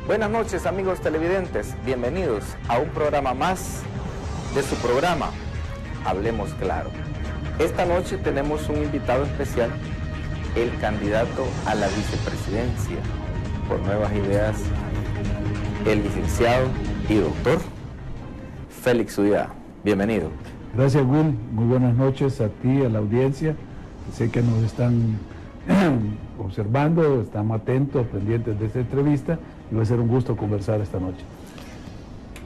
Buenas noches, amigos televidentes, bienvenidos a un programa más de su programa Hablemos Claro. Esta noche tenemos un invitado especial, el candidato a la vicepresidencia por Nuevas Ideas, el licenciado y doctor Félix Ulloa. Bienvenido. Gracias, Will. Muy buenas noches a ti, a la audiencia. Sé que nos están observando, están atentos, pendientes de esta entrevista, y va a ser un gusto conversar esta noche.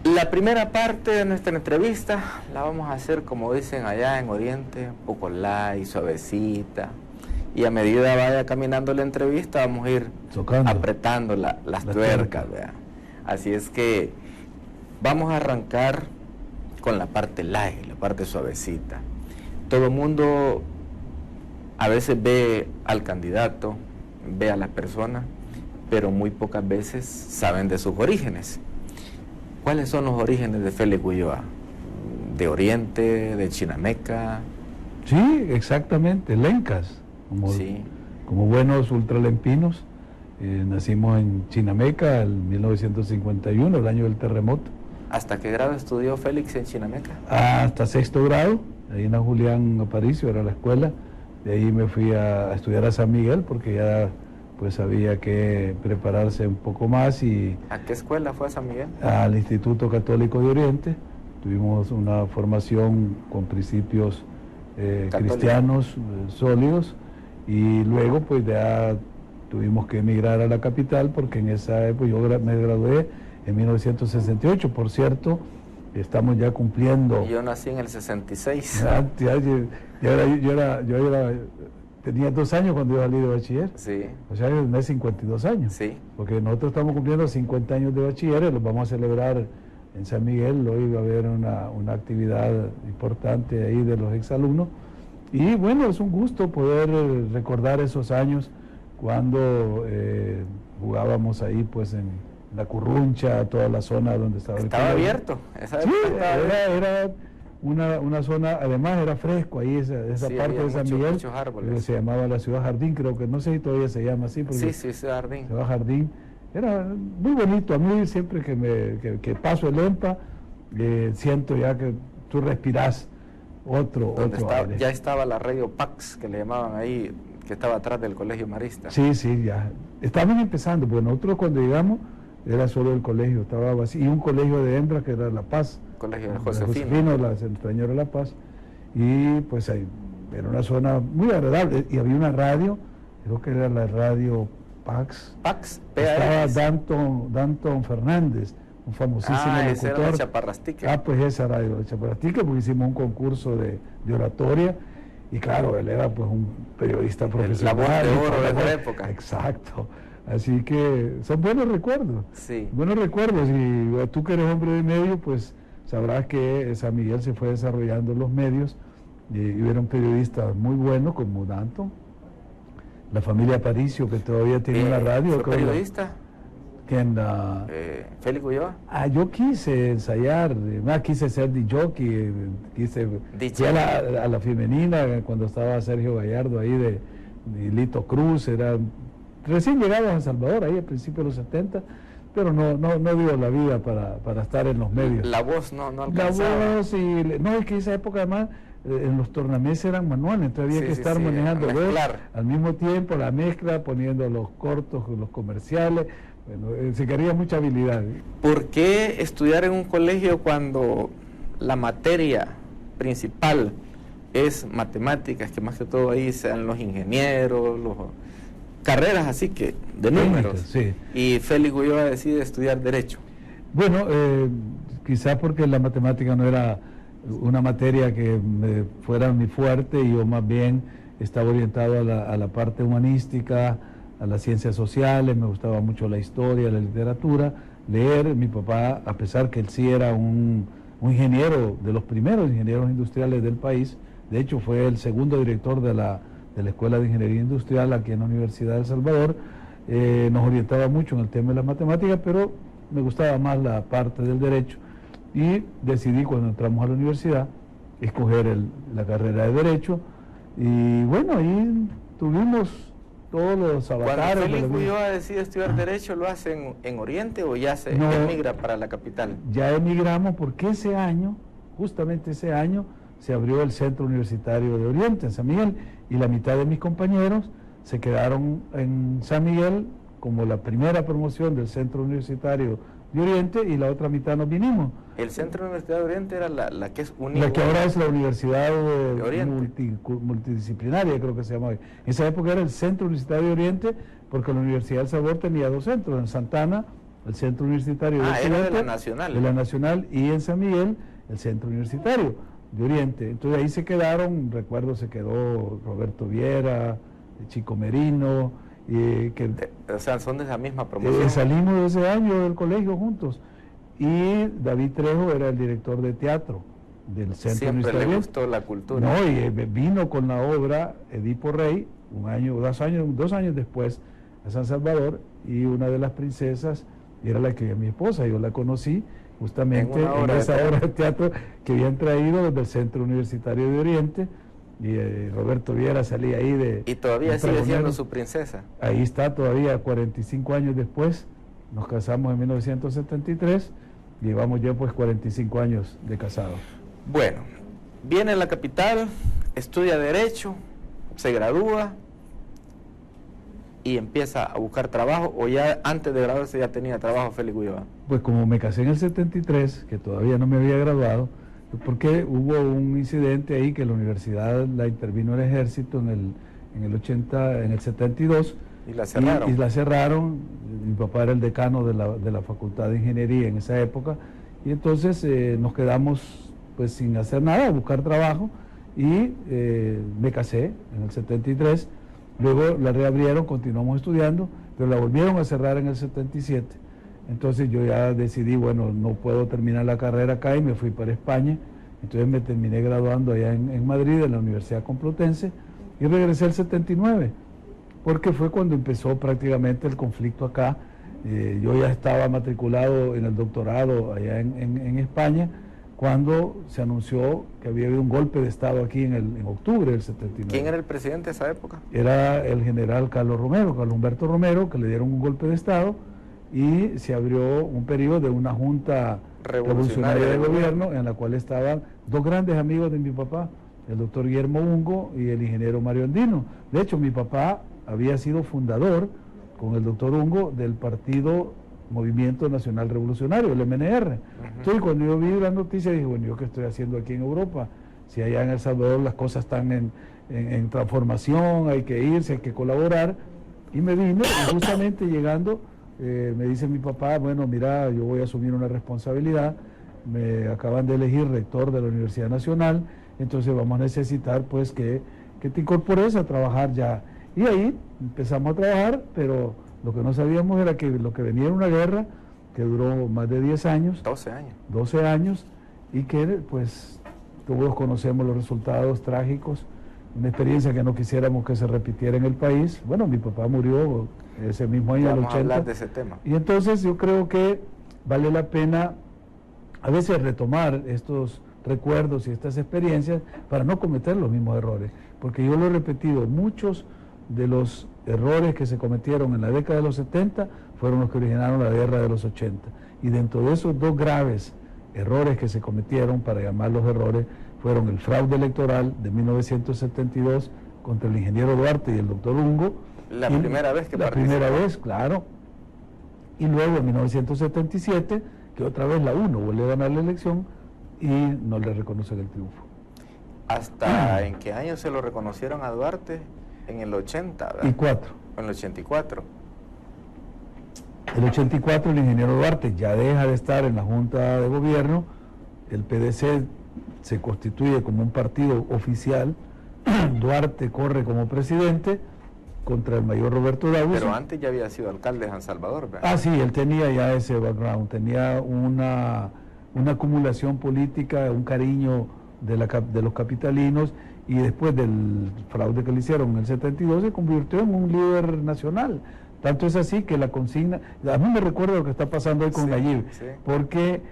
La primera parte de nuestra entrevista la vamos a hacer, como dicen allá en Oriente, un poco light, suavecita, y a medida vaya caminando la entrevista vamos a ir apretando las tuercas, ¿verdad? Así es que vamos a arrancar con la parte light, la parte suavecita. Todo el mundo a veces ve al candidato, ve a la persona, pero muy pocas veces saben de sus orígenes. ¿Cuáles son los orígenes de Félix Ulloa? ¿De Oriente, de Chinameca? Sí, exactamente, lencas, como buenos ultralempinos. Nacimos en Chinameca en 1951, el año del terremoto. ¿Hasta qué grado estudió Félix en Chinameca? Hasta sexto grado, ahí en la Julián Aparicio, era la escuela. De ahí me fui a estudiar a San Miguel porque ya pues había que prepararse un poco más. Y ¿a qué escuela fue a San Miguel? Al Instituto Católico de Oriente. Tuvimos una formación con principios cristianos sólidos, y luego pues ya tuvimos que emigrar a la capital porque en esa época yo me gradué en 1968, por cierto. Estamos ya cumpliendo. Yo nací en el 66. Tenía 2 años cuando yo salí de bachiller. Sí. O sea, yo tenía 52 años. Sí. Porque nosotros estamos cumpliendo 50 años de bachiller, los vamos a celebrar en San Miguel. Hoy va a haber una actividad importante ahí de los exalumnos. Y bueno, es un gusto poder recordar esos años cuando jugábamos ahí pues en La Curruncha, toda la zona donde estaba abierto. Esa sí, era una zona, además era fresco ahí, esa sí, parte de San Miguel, muchos árboles. Se llamaba la Ciudad Jardín, creo que, no sé si todavía se llama así. Sí, Ciudad Jardín. Ciudad Jardín, era muy bonito. A mí siempre que paso el EMPA, siento ya que tú respirás otro aire. Ya estaba la radio Pax, que le llamaban ahí, que estaba atrás del Colegio Marista. Sí, ya. Estaban empezando, porque nosotros cuando llegamos era solo el colegio, estaba vacío, y un colegio de hembras que era La Paz. Colegio de Josefino. La Señora La Paz. Y pues ahí era una zona muy agradable, y había una radio, creo que era la radio Pax. Pax, estaba Danton Fernández, un famosísimo locutor. Ese era de Chaparrastique. Pues esa radio de Chaparrastique, porque hicimos un concurso de oratoria, y claro, él era pues un periodista profesional. La voz de oro de esa época. Exacto. Así que son buenos recuerdos. Sí. Buenos recuerdos, y tú que eres hombre de medio, pues sabrás que San Miguel se fue desarrollando en los medios, y hubieron periodistas muy buenos como Danton, la familia Aparicio, que todavía tiene una radio. ¿Fue periodista? ¿Quién? ¿Félix Ulloa? Yo quise ensayar, quise ser DJ, fui a la femenina cuando estaba Sergio Gallardo ahí de Lito Cruz, era recién llegados a El Salvador, ahí a principios de los 70, pero no dio la vida para estar en los medios. La voz no alcanzaba. La voz, es que esa época además en los tornamés eran manuales, entonces había que estar manejando al mismo tiempo, la mezcla, poniendo los cortos, los comerciales. Bueno, se quería mucha habilidad. ¿Por qué estudiar en un colegio cuando la materia principal es matemáticas, que más que todo ahí sean los ingenieros, carreras así que de números? Sí. Y Félix Ulloa decide estudiar Derecho. Bueno, quizás porque la matemática no era una materia que fuera mi fuerte, y yo más bien estaba orientado a la parte humanística, a las ciencias sociales. Me gustaba mucho la historia, la literatura, leer. Mi papá, a pesar que él sí era un ingeniero, de los primeros ingenieros industriales del país, de hecho fue el segundo director de la Escuela de Ingeniería Industrial aquí en la Universidad de El Salvador, nos orientaba mucho en el tema de las matemáticas, pero me gustaba más la parte del derecho, y decidí, cuando entramos a la universidad, escoger la carrera de Derecho. Y bueno, ahí tuvimos todos los Cuando avatares. Félix Ulloa decide estudiar Derecho, ¿lo hace en Oriente o ya se emigra para la capital? Ya emigramos porque ese año, justamente ese año, se abrió el Centro Universitario de Oriente en San Miguel, y la mitad de mis compañeros se quedaron en San Miguel como la primera promoción del Centro Universitario de Oriente, y la otra mitad nos vinimos. El Centro Universitario de Oriente era la que es unida. La que ahora es la Universidad de Oriente. Multidisciplinaria, creo que se llama hoy. En esa época era el Centro Universitario de Oriente, porque la Universidad del Sabor tenía dos centros, en Santana, el Centro Universitario de Oriente. Era de la Nacional. De la Nacional, y en San Miguel, el Centro Universitario de Oriente. Entonces ahí se quedaron, recuerdo, se quedó Roberto Viera, Chico Merino, o sea, son de esa misma promoción. Salimos de ese año del colegio juntos. Y David Trejo era el director de teatro del Centro Siempre Universitario. le gustó la cultura. No, y vino con la obra Edipo Rey, 2 años después, a San Salvador, y una de las princesas era la que era mi esposa. Yo la conocí justamente en esa obra de teatro que habían traído desde el Centro Universitario de Oriente, y Roberto Viera salía ahí de... Y todavía sigue siendo su princesa. Ahí está todavía, 45 años después. Nos casamos en 1973, y llevamos ya pues 45 años de casados. Bueno, viene a la capital, estudia Derecho, se gradúa y empieza a buscar trabajo, o ya antes de graduarse ya tenía trabajo Félix Ulloa. Pues como me casé en el 73, que todavía no me había graduado, porque hubo un incidente ahí que la universidad la intervino el ejército en el 72, y la cerraron. Y la cerraron. Mi papá era el decano de la Facultad de Ingeniería en esa época, y entonces nos quedamos pues sin hacer nada, a buscar trabajo, y me casé en el 73. Luego la reabrieron, continuamos estudiando, pero la volvieron a cerrar en el 77. Entonces yo ya decidí, bueno, no puedo terminar la carrera acá, y me fui para España. Entonces me terminé graduando allá en Madrid, en la Universidad Complutense, y regresé el 79, porque fue cuando empezó prácticamente el conflicto acá. Yo ya estaba matriculado en el doctorado allá en España, cuando se anunció que había habido un golpe de Estado aquí en octubre del 79. ¿Quién era el presidente de esa época? Era el general Carlos Humberto Romero, que le dieron un golpe de Estado, y se abrió un periodo de una junta revolucionaria de gobierno, en la cual estaban dos grandes amigos de mi papá, el doctor Guillermo Ungo y el ingeniero Mario Andino. De hecho, mi papá había sido fundador, con el doctor Ungo, del partido Movimiento Nacional Revolucionario, el MNR. Entonces, cuando yo vi la noticia, dije, bueno, ¿yo qué estoy haciendo aquí en Europa? Si allá en El Salvador las cosas están en transformación, hay que irse, hay que colaborar. Y me vine, y justamente llegando, me dice mi papá, bueno, mira, yo voy a asumir una responsabilidad, me acaban de elegir rector de la Universidad Nacional, entonces vamos a necesitar pues que te incorpores a trabajar ya. Y ahí empezamos a trabajar, pero lo que no sabíamos era que lo que venía era una guerra que duró más de 10 años. 12 años. 12 años, y que pues todos conocemos los resultados trágicos, una experiencia que no quisiéramos que se repitiera en el país. Bueno, mi papá murió ese mismo año, Vamos el 80. a hablar de ese tema. Y entonces yo creo que vale la pena a veces retomar estos recuerdos y estas experiencias para no cometer los mismos errores, porque yo lo he repetido, muchos de los errores que se cometieron en la década de los 70 fueron los que originaron la guerra de los 80, y dentro de esos dos graves errores que se cometieron, para llamarlos errores, fueron el fraude electoral de 1972 contra el ingeniero Duarte y el doctor Ungo. La primera vez que participó. La primera vez, claro. Y luego en 1977, que otra vez la UNO vuelve a ganar la elección y no le reconocen el triunfo. ¿Hasta en qué año se lo reconocieron a Duarte? En el 80, ¿verdad? Y 4. En el 84. El 84 el ingeniero Duarte ya deja de estar en la Junta de Gobierno, el PDC se constituye como un partido oficial, Duarte corre como presidente contra el mayor Roberto Dawson. Pero antes ya había sido alcalde de San Salvador, ¿verdad? Ah, sí, él tenía ya ese background, tenía una acumulación política, un cariño de los capitalinos, y después del fraude que le hicieron en el 72 se convirtió en un líder nacional. Tanto es así que la consigna, a mí me recuerda lo que está pasando hoy con Nayib, porque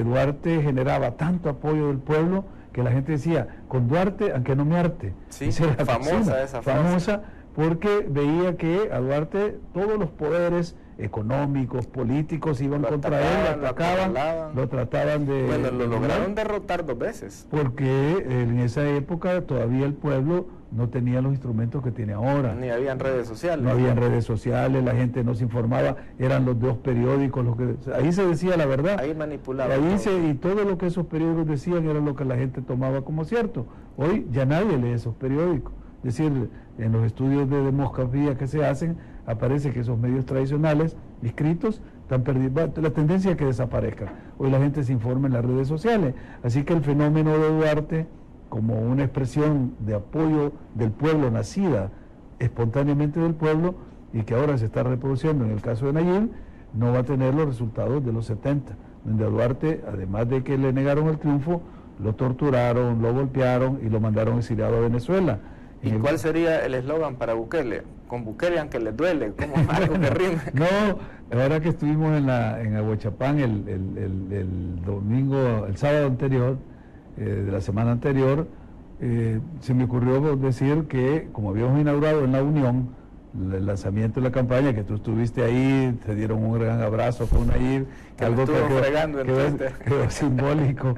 Duarte generaba tanto apoyo del pueblo que la gente decía, con Duarte, aunque no me arte. Sí, famosa esa frase. Famosa, porque veía que a Duarte todos los poderes económicos, políticos iban contra él, lo atacaban, lo trataban de... Bueno, lo lograron derrotar 2 veces. Porque en esa época todavía el pueblo no tenía los instrumentos que tiene ahora. Ni habían redes sociales. No habían redes sociales, la gente no se informaba, eran los 2 periódicos, ahí se decía la verdad. Ahí manipulaba. Y todo lo que esos periódicos decían era lo que la gente tomaba como cierto. Hoy ya nadie lee esos periódicos. Es decir, en los estudios de demografía que se hacen, aparece que esos medios tradicionales, escritos, están perdidos. La tendencia es que desaparezcan. Hoy la gente se informa en las redes sociales. Así que el fenómeno de Duarte, como una expresión de apoyo del pueblo, nacida espontáneamente del pueblo, y que ahora se está reproduciendo en el caso de Nayib, no va a tener los resultados de los 70, donde a Duarte, además de que le negaron el triunfo, lo torturaron, lo golpearon y lo mandaron exiliado a Venezuela. ¿Y cuál sería el eslogan para Bukele? Con Bukele aunque les duele, como algo que rime. No, ahora que estuvimos en Aguachapán el domingo, el sábado anterior, de la semana anterior, se me ocurrió decir que, como habíamos inaugurado en la Unión, el lanzamiento de la campaña, que tú estuviste ahí, te dieron un gran abrazo con Nayib, algo que quedó simbólico,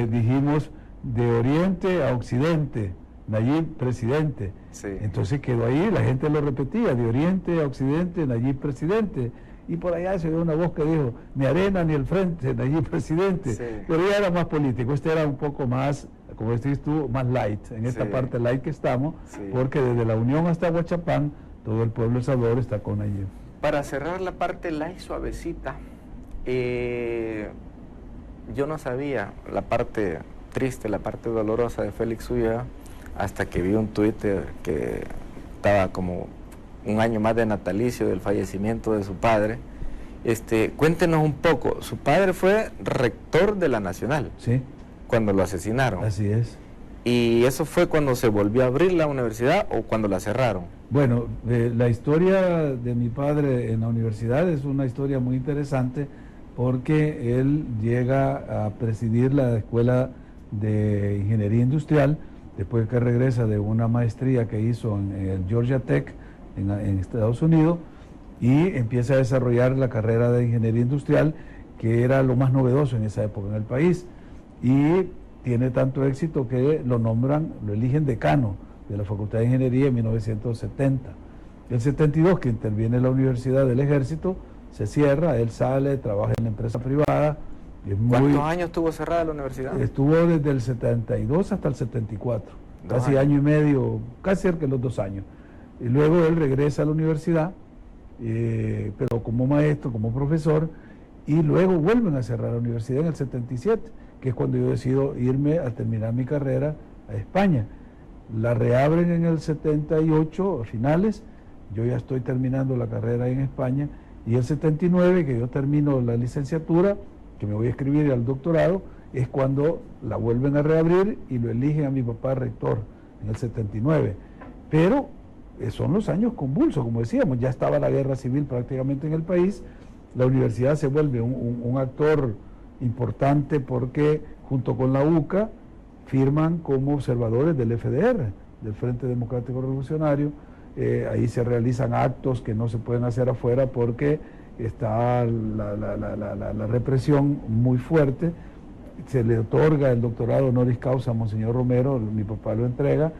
dijimos de Oriente a Occidente, Nayib presidente. Sí. Entonces quedó ahí, la gente lo repetía, de Oriente a Occidente, Nayib presidente. Y por allá se oyó una voz que dijo, ni arena ni el frente, Nayib presidente. Sí. Pero ya era más político, este era un poco más, como decís tú, más light, en esta parte light que estamos, porque desde la Unión hasta Aguachapán, todo el pueblo El Salvador está con Nayib. Para cerrar la parte light suavecita, yo no sabía la parte triste, la parte dolorosa de Félix Ulloa, hasta que vi un Twitter que estaba como un año más de natalicio del fallecimiento de su padre. Cuéntenos un poco, su padre fue rector de la Nacional, sí, cuando lo asesinaron. Así es. ¿Y eso fue cuando se volvió a abrir la universidad o cuando la cerraron? Bueno, la historia de mi padre en la universidad es una historia muy interesante, porque él llega a presidir la Escuela de Ingeniería Industrial, después que regresa de una maestría que hizo en el Georgia Tech en Estados Unidos, y empieza a desarrollar la carrera de Ingeniería Industrial, que era lo más novedoso en esa época en el país, y tiene tanto éxito que lo eligen decano de la Facultad de Ingeniería en 1970. El 72, que interviene la Universidad del Ejército, se cierra, él sale, trabaja en la empresa privada. ¿Cuántos años estuvo cerrada la universidad? Estuvo desde el 72 hasta el 74, casi año y medio, casi cerca de los 2 años. Y luego él regresa a la universidad, pero como maestro, como profesor, y luego vuelven a cerrar la universidad en el 77, que es cuando yo decido irme a terminar mi carrera a España. La reabren en el 78, a finales, yo ya estoy terminando la carrera en España, y el 79, que yo termino la licenciatura, que me voy a escribir al doctorado, es cuando la vuelven a reabrir y lo eligen a mi papá rector en el 79. Pero son los años convulsos, como decíamos, ya estaba la guerra civil prácticamente en el país, la universidad se vuelve un actor importante porque junto con la UCA firman como observadores del FDR, del Frente Democrático Revolucionario. Ahí se realizan actos que no se pueden hacer afuera porque está la represión muy fuerte. Se le otorga el doctorado honoris causa a Monseñor Romero, mi papá lo entrega,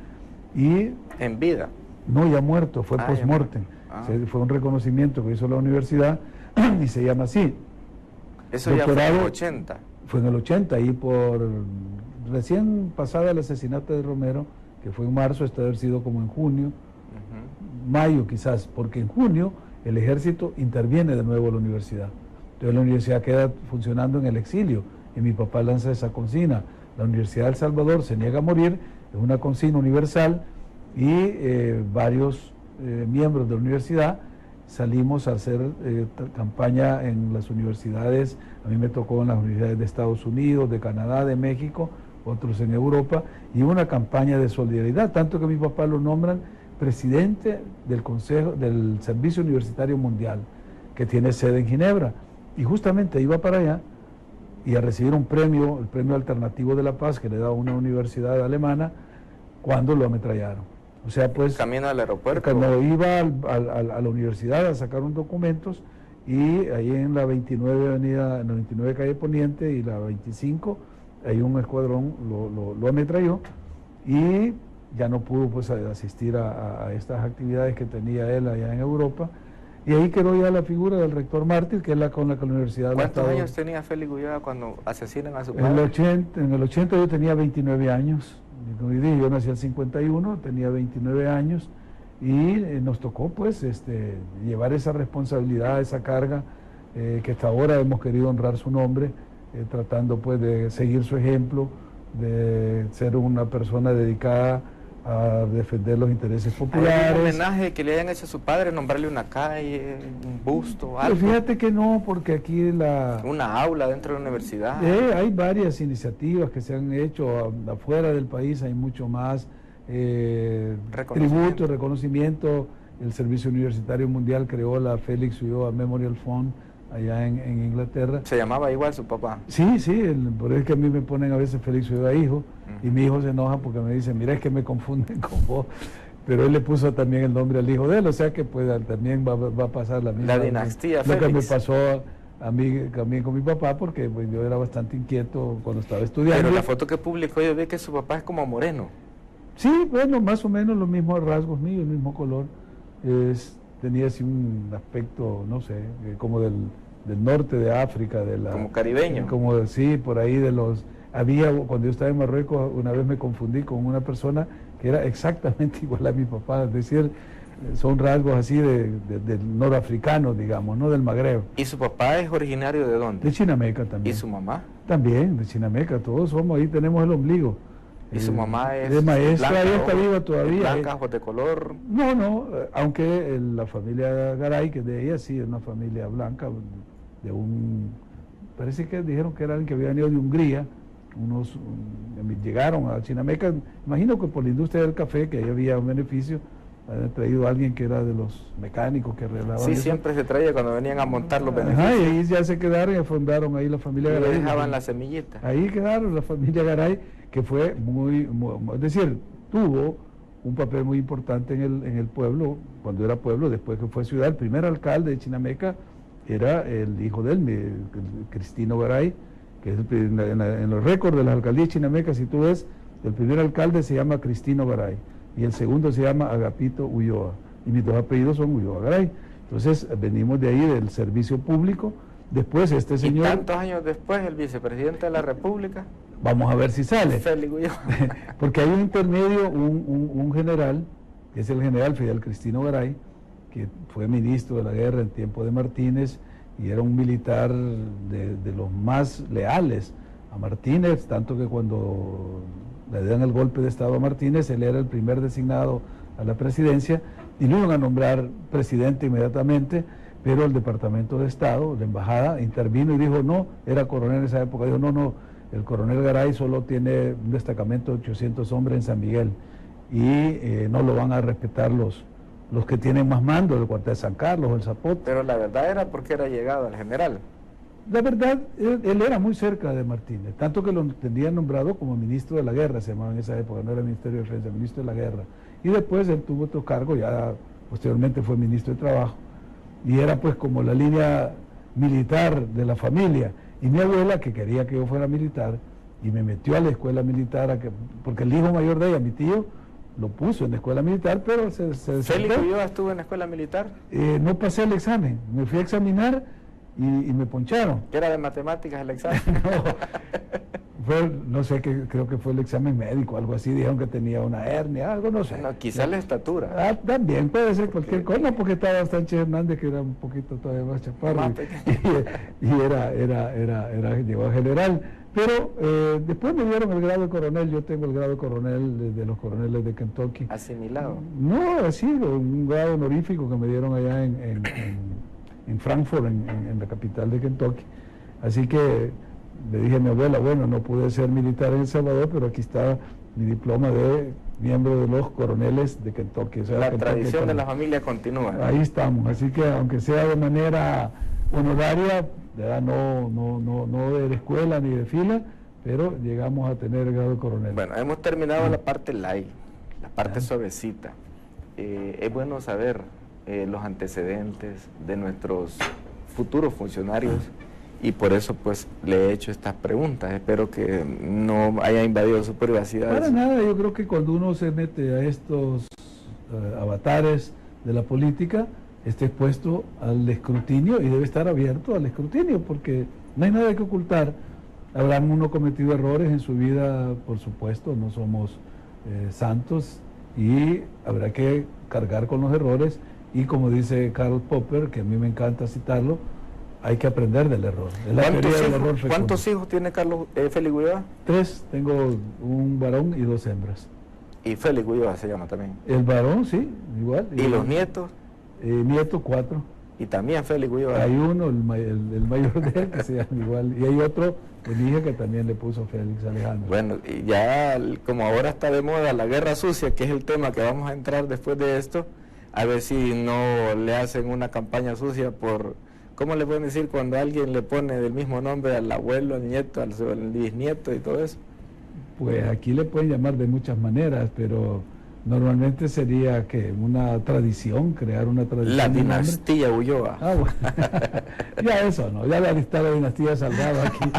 y... ¿En vida? No, ya muerto, fue post-mortem. Fue un reconocimiento que hizo la universidad y se llama así. Eso doctorado, ya fue en el 80. Fue en el 80, ahí por recién pasada el asesinato de Romero, que fue en marzo, esto debe haber sido como en junio, mayo quizás, porque en junio el ejército interviene de nuevo a la universidad. Entonces la universidad queda funcionando en el exilio, y mi papá lanza esa consigna. La Universidad de El Salvador se niega a morir, es una consigna universal, y varios miembros de la universidad salimos a hacer campaña en las universidades. A mí me tocó en las universidades de Estados Unidos, de Canadá, de México, otros en Europa, y una campaña de solidaridad, tanto que mi papá lo nombran presidente del Consejo del Servicio Universitario Mundial, que tiene sede en Ginebra, y justamente iba para allá y a recibir un premio, el Premio Alternativo de la Paz, que le da una universidad alemana, cuando lo ametrallaron. O sea, pues... Camino al aeropuerto. Cuando iba a la universidad a sacar unos documentos, y ahí en la 29 avenida, en la 29 calle Poniente y la 25, hay un escuadrón, lo ametralló, y ya no pudo pues asistir a estas actividades que tenía él allá en Europa, y ahí quedó ya la figura del rector mártir, que es la con la que la universidad... ¿Cuántos años tenía Félix Ulloa cuando asesinan a su padre? En el 80 yo tenía 29 años, yo nací en el 51, tenía 29 años, y nos tocó pues llevar esa responsabilidad, esa carga, que hasta ahora hemos querido honrar su nombre, tratando pues de seguir su ejemplo, de ser una persona dedicada a defender los intereses populares. ¿Hay un homenaje que le hayan hecho a su padre, nombrarle una calle, un busto, algo? Pues fíjate que no, porque aquí una aula dentro de la universidad. Hay varias iniciativas que se han hecho afuera del país, hay mucho más tributo, reconocimiento. El Servicio Universitario Mundial creó la Félix Ulloa Memorial Fund allá en Inglaterra. ¿Se llamaba igual su papá? Sí, por eso es que a mí me ponen a veces Félix Ulloa hijo, y mi hijo se enoja porque me dice, mira, es que me confunden con vos, pero él le puso también el nombre al hijo de él, o sea que pues también va a pasar la misma... La dinastía lo Félix. Que me pasó a mí también con mi papá, porque pues, yo era bastante inquieto cuando estaba estudiando. Pero la foto que publicó yo vi que su papá es como moreno. Sí, bueno, más o menos los mismos rasgos míos, el mismo color. Tenía así un aspecto, no sé, como del norte de África, como caribeño. Sí, por ahí cuando yo estaba en Marruecos, una vez me confundí con una persona que era exactamente igual a mi papá, es decir, son rasgos así del norafricano, digamos, no del Magreb. ¿Y su papá es originario de dónde? De Chinameca también. ¿Y su mamá? También, de Chinameca, todos somos, ahí tenemos el ombligo. ¿Y su mamá es de maestra? blanca, Ella está viva todavía. ¿Blanca, ojos de color? No, aunque la familia Garay, que es de ella, sí, es una familia blanca, parece que dijeron que era alguien que había venido de Hungría, llegaron a Chinameca, imagino que por la industria del café, que ahí había un beneficio, habían traído a alguien que era de los mecánicos que arreglaban Sí, eso. Siempre se traía cuando venían a montar los beneficios. Ajá, y ahí ya se quedaron y fundaron ahí la familia y Garay. dejaban la semillita. Ahí quedaron la familia Garay, que fue es decir, tuvo un papel muy importante en el pueblo, cuando era pueblo, después que fue ciudad. El primer alcalde de Chinameca era el hijo de él, Cristino Garay, que es en los récords de las alcaldías de Chinameca, si tú ves, el primer alcalde se llama Cristino Garay, y el segundo se llama Agapito Ulloa, y mis dos apellidos son Ulloa Garay. Entonces, venimos de ahí, del servicio público. Después este señor... ¿Y tantos años después, el vicepresidente de la República? Vamos a ver si sale. Félix Ulloa. Porque hay un intermedio, un general, que es el general Fidel Cristino Garay, que fue ministro de la guerra en tiempo de Martínez, y era un militar de los más leales a Martínez, tanto que cuando le dan el golpe de Estado a Martínez, él era el primer designado a la presidencia, y lo iban a nombrar presidente inmediatamente, pero el Departamento de Estado, la embajada, intervino y dijo, no, era coronel en esa época, dijo, no, el coronel Garay solo tiene un destacamento de 800 hombres en San Miguel, y no lo van a respetar los que tienen más mando, el cuartel de San Carlos, el Zapote. Pero la verdad era porque era llegado al general. La verdad, él era muy cerca de Martínez, tanto que lo tenían nombrado como ministro de la guerra, se llamaba en esa época, no era Ministerio de Defensa, ministro de la guerra. Y después él tuvo otro cargo, ya posteriormente fue ministro de Trabajo, y era pues como la línea militar de la familia. Y mi abuela, que quería que yo fuera militar, y me metió a la escuela militar, porque el hijo mayor de ella, mi tío, lo puso en la escuela militar, pero se ¿Félix Ulloa estuvo en la escuela militar? No pasé el examen, me fui a examinar y me poncharon. ¿Qué era de matemáticas el examen? No sé, creo que fue el examen médico, algo así, dijeron que tenía una hernia, algo, no sé. No, quizás la estatura. También puede ser cualquier cosa, no, porque estaba Sánchez Hernández, que era un poquito todavía más chaparro, y llegó a general. Pero después me dieron el grado de coronel, yo tengo el grado de coronel de los coroneles de Kentucky. ¿Asimilado? No, así, un grado honorífico que me dieron allá en Frankfurt, en la capital de Kentucky. Así que le dije a mi abuela, bueno, no pude ser militar en El Salvador, pero aquí está mi diploma de miembro de los coroneles de Kentucky. O sea, la Kentucky, tradición de la familia continúa. Ahí estamos, así que aunque sea de manera honoraria, no de la escuela ni de fila, pero llegamos a tener el grado de coronel. Bueno, hemos terminado la parte light. la parte suavecita. Es bueno saber los antecedentes de nuestros futuros funcionarios y por eso pues le he hecho estas preguntas. Espero que no haya invadido su privacidad. Para nada, yo creo que cuando uno se mete a estos avatares de la política, está expuesto al escrutinio y debe estar abierto al escrutinio, porque no hay nada que ocultar. Habrán uno cometido errores en su vida, por supuesto, no somos santos, y habrá que cargar con los errores, y como dice Karl Popper, que a mí me encanta citarlo, hay que aprender del error. Es la teoría del error fecundo. ¿Cuántos hijos tiene Félix Ulloa? 3, tengo un varón y 2 hembras. Y Félix Ulloa se llama también. El varón, sí, igual. ¿Y los nietos? Nietos 4. Y también Félix Ulloa. Hay uno, el mayor de él, que se llama igual. Y hay otro, mi hija, que también le puso Félix Alejandro. Bueno, y ya como ahora está de moda la guerra sucia, que es el tema que vamos a entrar después de esto, a ver si no le hacen una campaña sucia por... ¿Cómo le pueden decir cuando alguien le pone del mismo nombre al abuelo, al nieto, al bisnieto y todo eso? Pues aquí le pueden llamar de muchas maneras, pero normalmente sería que una tradición, crear una tradición. La dinastía Ulloa. Ah, bueno. Ya eso no, ya la dinastía Salgado aquí.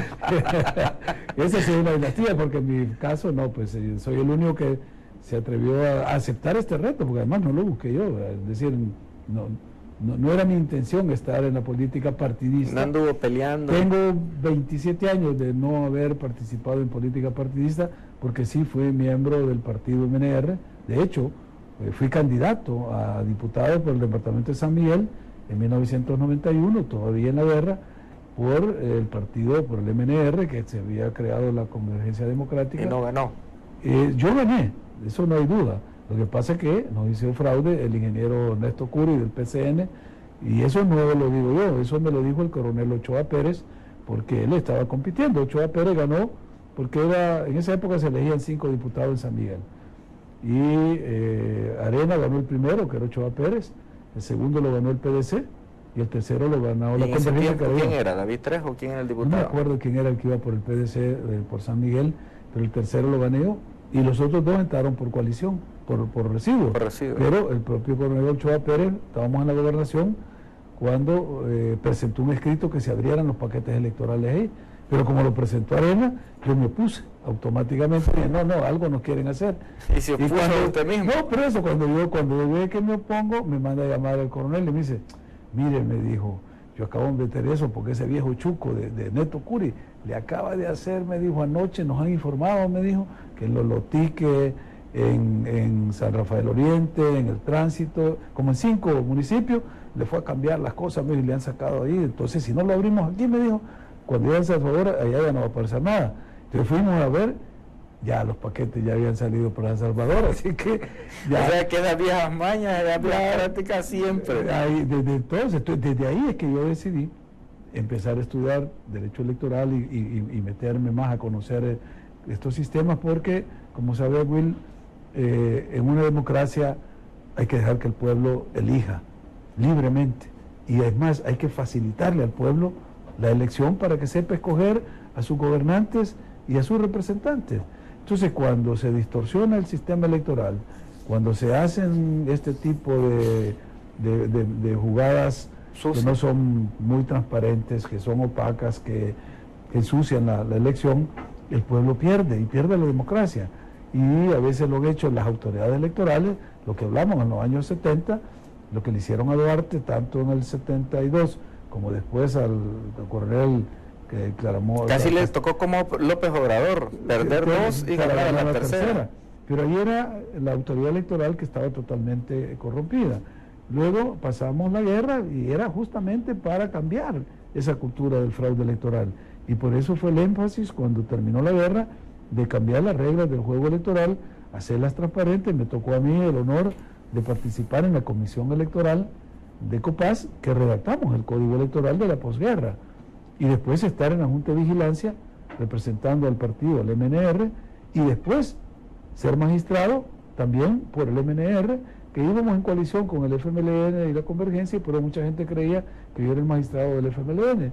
Esa sí es una dinastía, porque en mi caso no, pues soy el único que se atrevió a aceptar este reto, porque además no lo busqué yo, es decir, no era mi intención estar en la política partidista. No anduvo peleando. Tengo 27 años de no haber participado en política partidista, porque sí fui miembro del partido MNR. De hecho, fui candidato a diputado por el departamento de San Miguel en 1991, todavía en la guerra, por el partido, por el MNR, que se había creado la Convergencia Democrática. Y no ganó. Yo gané, eso no hay duda. Lo que pasa es que nos hizo fraude el ingeniero Ernesto Curi del PCN, y eso no lo digo yo, eso me lo dijo el coronel Ochoa Pérez, porque él estaba compitiendo. Ochoa Pérez ganó porque en esa época se elegían 5 diputados en San Miguel, y Arena ganó el primero, que era Ochoa Pérez, el segundo lo ganó el PDC, y el tercero lo ganó la Convergencia. ¿Quién era? ¿David Trejo? ¿Quién era el diputado? No me acuerdo quién era el que iba por el PDC, por San Miguel, pero el tercero lo gané yo, y los otros 2 entraron por coalición, por residuo. Pero el propio coronel Ochoa Pérez, estábamos en la gobernación cuando presentó un escrito que se abrieran los paquetes electorales ahí, pero como lo presentó Arena, yo me opuse automáticamente, dije, no, algo nos quieren hacer. ¿Y se opuso a usted mismo? No, pero eso, cuando yo ve que me opongo, me manda a llamar al coronel y me dice, mire, me dijo, yo acabo de meter eso porque ese viejo chuco de Neto Curi le acaba de hacer, me dijo, anoche nos han informado, me dijo, que en los lotiques, en San Rafael Oriente, en el Tránsito, como en 5 municipios, le fue a cambiar las cosas, y le han sacado ahí. Entonces, si no lo abrimos aquí, me dijo, cuando llegue a San Salvador, allá ya no va a aparecer nada. Entonces fuimos a ver, ya los paquetes ya habían salido para San Salvador, así que ya... O sea, que las viejas mañas, las viejas prácticas siempre. Desde ahí es que yo decidí empezar a estudiar Derecho Electoral y meterme más a conocer estos sistemas, porque, como sabe Will, en una democracia hay que dejar que el pueblo elija libremente, y además hay que facilitarle al pueblo la elección para que sepa escoger a sus gobernantes y a sus representantes. Entonces, cuando se distorsiona el sistema electoral, cuando se hacen este tipo de jugadas que no son muy transparentes, que son opacas, que ensucian la elección, el pueblo pierde, y pierde la democracia. Y a veces lo han hecho las autoridades electorales, lo que hablamos en los años 70, lo que le hicieron a Duarte, tanto en el 72 como después al coronel que declaró... Casi le tocó como López Obrador, perder 2 y ganar la tercera. Pero ahí era la autoridad electoral que estaba totalmente corrompida. Luego pasamos la guerra y era justamente para cambiar esa cultura del fraude electoral. Y por eso fue el énfasis, cuando terminó la guerra, de cambiar las reglas del juego electoral, hacerlas transparentes. Me tocó a mí el honor de participar en la comisión electoral de COPAS, que redactamos el código electoral de la posguerra, y después estar en la Junta de Vigilancia representando al partido, al MNR, y después ser magistrado también por el MNR, que íbamos en coalición con el FMLN y la Convergencia, pero mucha gente creía que yo era el magistrado del FMLN.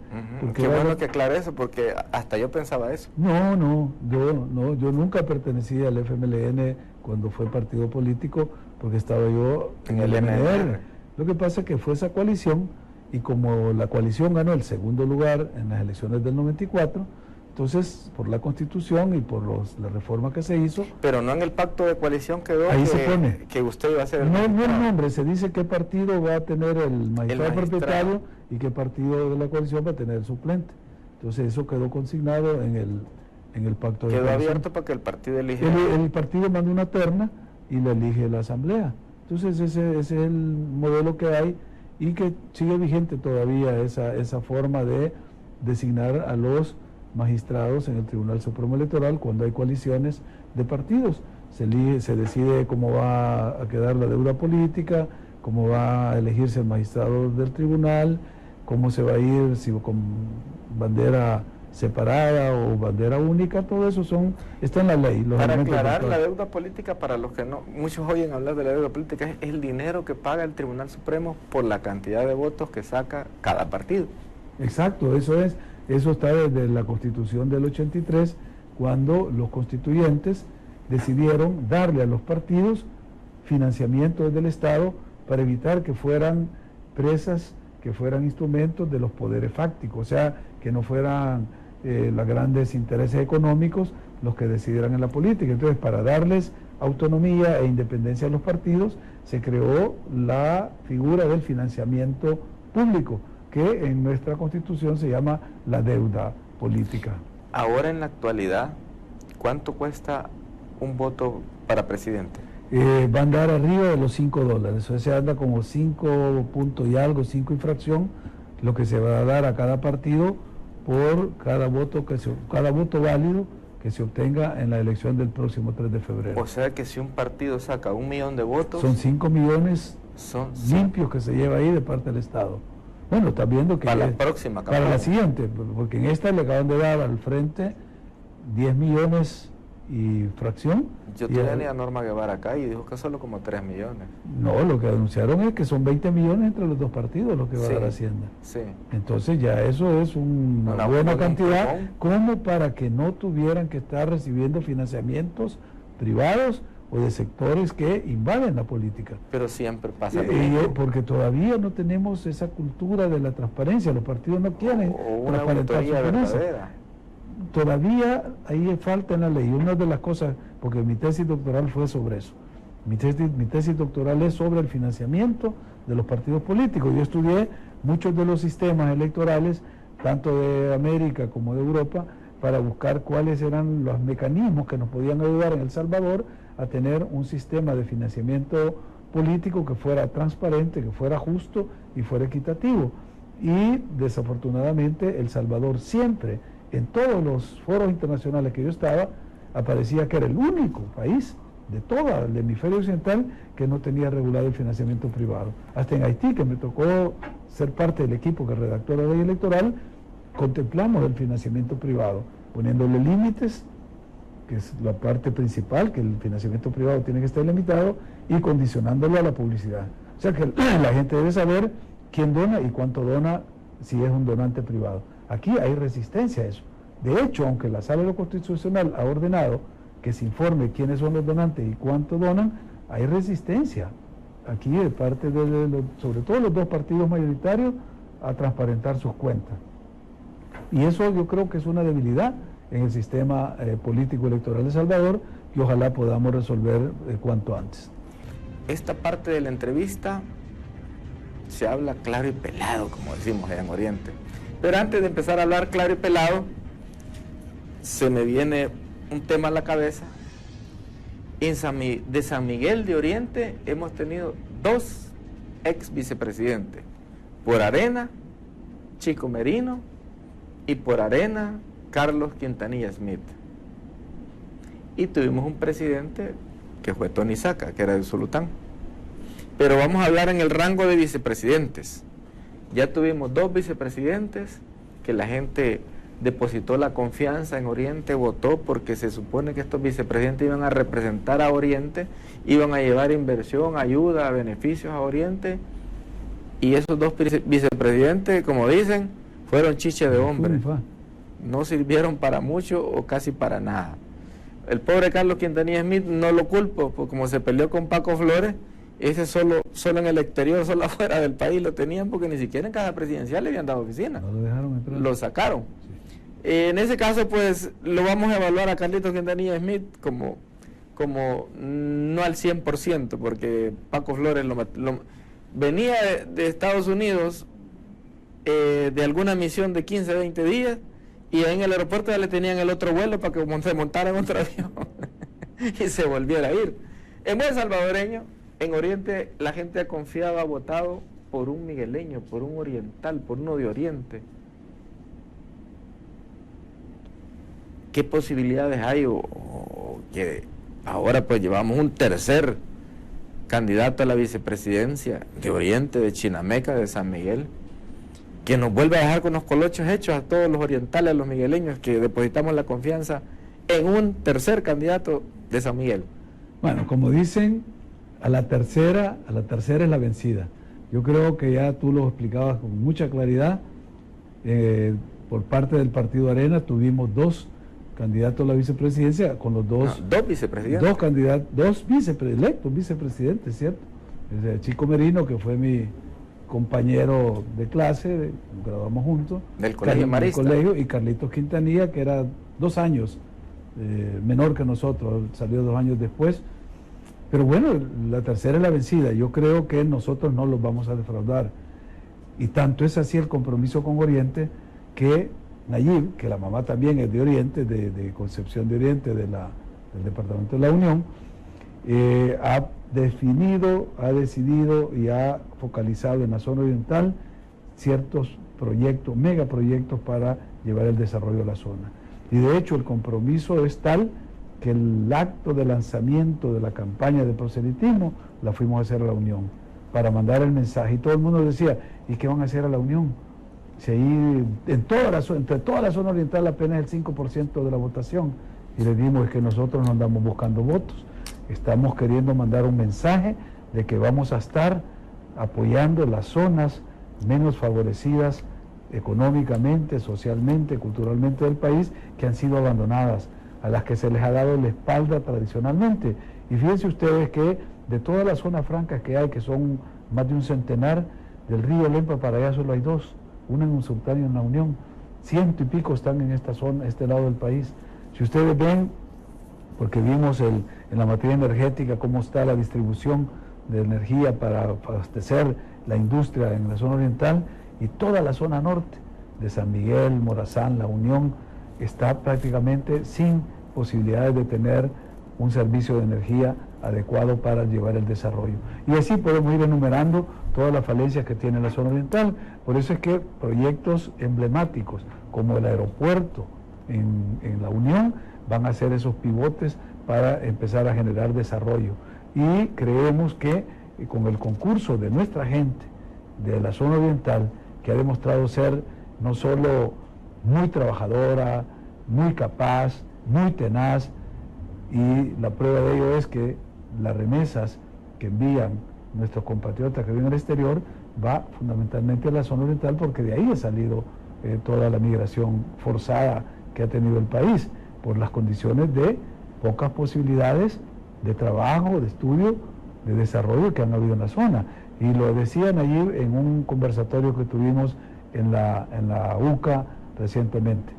Qué bueno que aclare eso, porque hasta yo pensaba eso. No, yo nunca pertenecía al FMLN cuando fue partido político, porque estaba yo en el MNR. Lo que pasa es que fue esa coalición, y como la coalición ganó el segundo lugar en las elecciones del 94, entonces por la Constitución y por la reforma que se hizo... Pero no en el pacto de coalición quedó ahí se pone que usted iba a ser... No el nombre, se dice qué partido va a tener el magistrado propietario y qué partido de la coalición va a tener el suplente. Entonces eso quedó consignado en el pacto de coalición. Quedó abierto para que el partido eligiera. El partido manda una terna y la elige la asamblea. Entonces ese es el modelo que hay y que sigue vigente todavía esa forma de designar a los magistrados en el Tribunal Supremo Electoral cuando hay coaliciones de partidos. Se decide cómo va a quedar la deuda política, cómo va a elegirse el magistrado del tribunal, cómo se va a ir, si con bandera separada o bandera única, todo eso está en la ley. Para aclarar, la deuda política, para los que no, muchos oyen hablar de la deuda política, es el dinero que paga el Tribunal Supremo por la cantidad de votos que saca cada partido. Exacto, eso está desde la Constitución del 83, cuando los constituyentes decidieron darle a los partidos financiamiento desde el Estado para evitar que fueran presas, que fueran instrumentos de los poderes fácticos, o sea, que no fueran los grandes intereses económicos los que decidieran en la política. Entonces, para darles autonomía e independencia a los partidos, se creó la figura del financiamiento público, que en nuestra Constitución se llama la deuda política. Ahora, en la actualidad, ¿cuánto cuesta un voto para presidente? Va a andar arriba de los $5, o sea, se anda como 5 puntos y algo, 5 infracción, lo que se va a dar a cada partido por cada voto válido que se obtenga en la elección del próximo 3 de febrero. O sea que si un partido saca 1 millón de votos... Son 5 millones limpios que se lleva ahí de parte del Estado. Bueno, está viendo que... Para la próxima campaña. Para la siguiente, porque en esta le acaban de dar al frente 10 millones y fracción. Yo tenía a Norma Guevara acá y dijo que solo como 3 millones. No, lo que anunciaron es que son 20 millones entre los dos partidos lo que va a dar Hacienda. Sí. Entonces ya eso es una buena cantidad, como para que no tuvieran que estar recibiendo financiamientos privados o de sectores que invaden la política. Pero siempre pasa. Porque todavía no tenemos esa cultura de la transparencia, los partidos no quieren transparentar su finanzas. Todavía ahí falta en la ley. Una de las cosas, porque mi tesis doctoral fue sobre eso. Mi tesis doctoral es sobre el financiamiento de los partidos políticos. Yo estudié muchos de los sistemas electorales, tanto de América como de Europa, para buscar cuáles eran los mecanismos que nos podían ayudar en El Salvador a tener un sistema de financiamiento político que fuera transparente, que fuera justo y fuera equitativo. Y desafortunadamente El Salvador siempre, en todos los foros internacionales que yo estaba, aparecía que era el único país de todo el hemisferio occidental que no tenía regulado el financiamiento privado. Hasta en Haití, que me tocó ser parte del equipo que redactó la ley electoral, contemplamos el financiamiento privado, poniéndole límites, que es la parte principal, que el financiamiento privado tiene que estar limitado, y condicionándolo a la publicidad. O sea que la gente debe saber quién dona y cuánto dona si es un donante privado. Aquí hay resistencia a eso. De hecho, aunque la Sala de lo Constitucional ha ordenado que se informe quiénes son los donantes y cuánto donan, hay resistencia aquí de parte sobre todo los dos partidos mayoritarios, a transparentar sus cuentas. Y eso yo creo que es una debilidad en el sistema político electoral de El Salvador, que ojalá podamos resolver cuanto antes. Esta parte de la entrevista se habla claro y pelado, como decimos allá en Oriente. Pero antes de empezar a hablar claro y pelado, se me viene un tema a la cabeza. De San Miguel de Oriente hemos tenido 2 ex vicepresidentes. Por Arena, Chico Merino, y por Arena, Carlos Quintanilla Smith. Y tuvimos un presidente que fue Tony Saca, que era de Usulután. Pero vamos a hablar en el rango de vicepresidentes. Ya tuvimos 2 vicepresidentes que la gente depositó la confianza en Oriente, votó porque se supone que estos vicepresidentes iban a representar a Oriente, iban a llevar inversión, ayuda, beneficios a Oriente, y esos 2 vicepresidentes, como dicen, fueron chiche de hombre. No sirvieron para mucho o casi para nada. el pobre Carlos Quintanilla Smith no lo culpo, porque como se peleó con Paco Flores, ese solo en el exterior, solo afuera del país lo tenían, porque ni siquiera en casa presidencial le habían dado oficina. No lo dejaron entrar. Lo sacaron. Sí. En ese caso, pues, lo vamos a evaluar a Carlitos Quintanilla Smith como no al 100%, porque Paco Flores venía de Estados Unidos de alguna misión de 15, 20 días, y en el aeropuerto ya le tenían el otro vuelo para que se montara en otro avión y se volviera a ir. En buen salvadoreño, en Oriente, la gente ha confiado, ha votado por un migueleño, por un oriental, por uno de Oriente. ¿Qué posibilidades hay o que ahora pues llevamos un tercer candidato a la vicepresidencia de Oriente, de Chinameca, de San Miguel, que nos vuelve a dejar con los colochos hechos a todos los orientales, a los migueleños, que depositamos la confianza en un tercer candidato de San Miguel? Bueno, como dicen, a la tercera es la vencida. Yo creo que ya tú lo explicabas con mucha claridad. Por parte del Partido Arena tuvimos dos candidatos a la vicepresidencia, con los dos... dos vicepresidentes. Dos candidatos, dos electos vicepresidentes, ¿cierto? Chico Merino, que fue mi compañero de clase, graduamos juntos. Del colegio Marista. Y Carlitos Quintanilla, que era 2 años menor que nosotros, salió 2 años después. Pero bueno, la tercera es la vencida. Yo creo que nosotros no los vamos a defraudar. Y tanto es así el compromiso con Oriente, que Nayib, que la mamá también es de Oriente, de Concepción de Oriente, del Departamento de la Unión, ha decidido y ha focalizado en la zona oriental ciertos proyectos, megaproyectos para llevar el desarrollo de la zona. Y de hecho el compromiso es tal que el acto de lanzamiento de la campaña de proselitismo la fuimos a hacer a la Unión, para mandar el mensaje. Y todo el mundo decía, ¿y qué van a hacer a la Unión? Si ahí, entre toda la zona oriental apenas el 5% de la votación. Y le dimos, es que nosotros no andamos buscando votos, estamos queriendo mandar un mensaje de que vamos a estar apoyando las zonas menos favorecidas económicamente, socialmente, culturalmente del país, que han sido abandonadas, a las que se les ha dado la espalda tradicionalmente. Y fíjense ustedes que de todas las zonas francas que hay, que son más de un centenar, del río Lempa para allá solo hay 2, una en Usulután y en la Unión. 100 y pico están en esta zona, este lado del país. Si ustedes ven, porque vimos en la materia energética cómo está la distribución de energía para abastecer la industria en la zona oriental, y toda la zona norte de San Miguel, Morazán, La Unión, está prácticamente sin posibilidades de tener un servicio de energía adecuado para llevar el desarrollo. Y así podemos ir enumerando todas las falencias que tiene la zona oriental. Por eso es que proyectos emblemáticos como el aeropuerto en La Unión van a ser esos pivotes para empezar a generar desarrollo. Y creemos que con el concurso de nuestra gente de la zona oriental, que ha demostrado ser no solo muy trabajadora, muy capaz, muy tenaz, y la prueba de ello es que las remesas que envían nuestros compatriotas que viven en el exterior va fundamentalmente a la zona oriental, porque de ahí ha salido toda la migración forzada que ha tenido el país, por las condiciones de pocas posibilidades de trabajo, de estudio, de desarrollo que han habido en la zona. Y lo decían allí en un conversatorio que tuvimos en la UCA recientemente.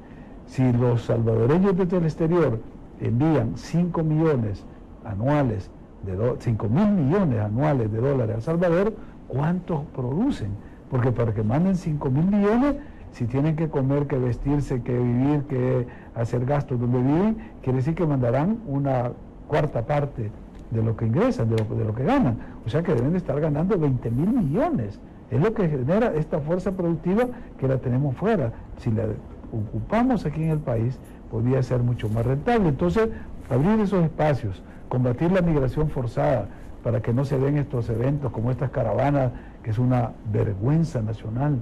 Si los salvadoreños desde el exterior envían 5 millones anuales, 5.000 millones anuales de dólares a El Salvador, ¿cuántos producen? Porque para que manden 5.000 millones, si tienen que comer, que vestirse, que vivir, que hacer gastos donde viven, quiere decir que mandarán una cuarta parte de lo que ingresan, de lo que ganan. O sea que deben de estar ganando 20.000 millones. Es lo que genera esta fuerza productiva que la tenemos fuera. Si la ocupamos aquí en el país, podría ser mucho más rentable. Entonces, abrir esos espacios, combatir la migración forzada para que no se den estos eventos como estas caravanas, que es una vergüenza nacional.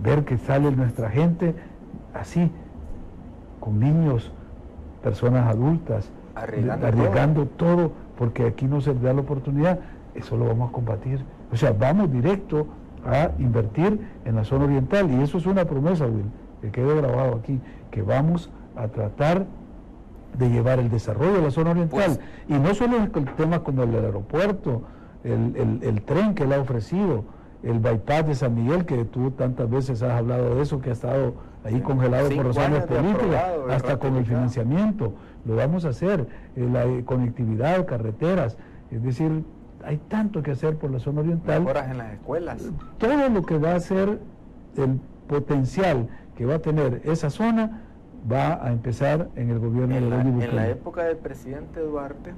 Ver que sale nuestra gente así, con niños, personas adultas, arriesgando todo, porque aquí no se les da la oportunidad. Eso lo vamos a combatir. O sea, vamos directo a invertir en la zona oriental, y eso es una promesa, Will, que quede grabado aquí, que vamos a tratar de llevar el desarrollo de la zona oriental. Y no solo es el tema como el aeropuerto, el tren que le ha ofrecido, el bypass de San Miguel, que tú tantas veces has hablado de eso, que ha estado ahí congelado por razones políticas, hasta con el financiamiento. Lo vamos a hacer, la conectividad, carreteras, es decir, hay tanto que hacer por la zona oriental. Mejoras en las escuelas. Todo lo que va a ser el potencial que va a tener esa zona va a empezar en el gobierno de Nayib Bukele. En la época del presidente Duarte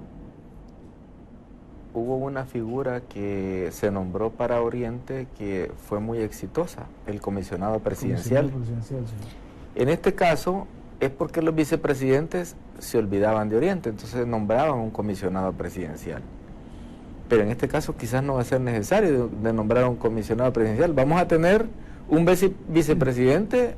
hubo una figura que se nombró para Oriente que fue muy exitosa, el comisionado presidencial. Sí. En este caso es porque los vicepresidentes se olvidaban de Oriente, entonces nombraban un comisionado presidencial. Pero en este caso quizás no va a ser necesario de nombrar un comisionado presidencial. Vamos a tener un vicepresidente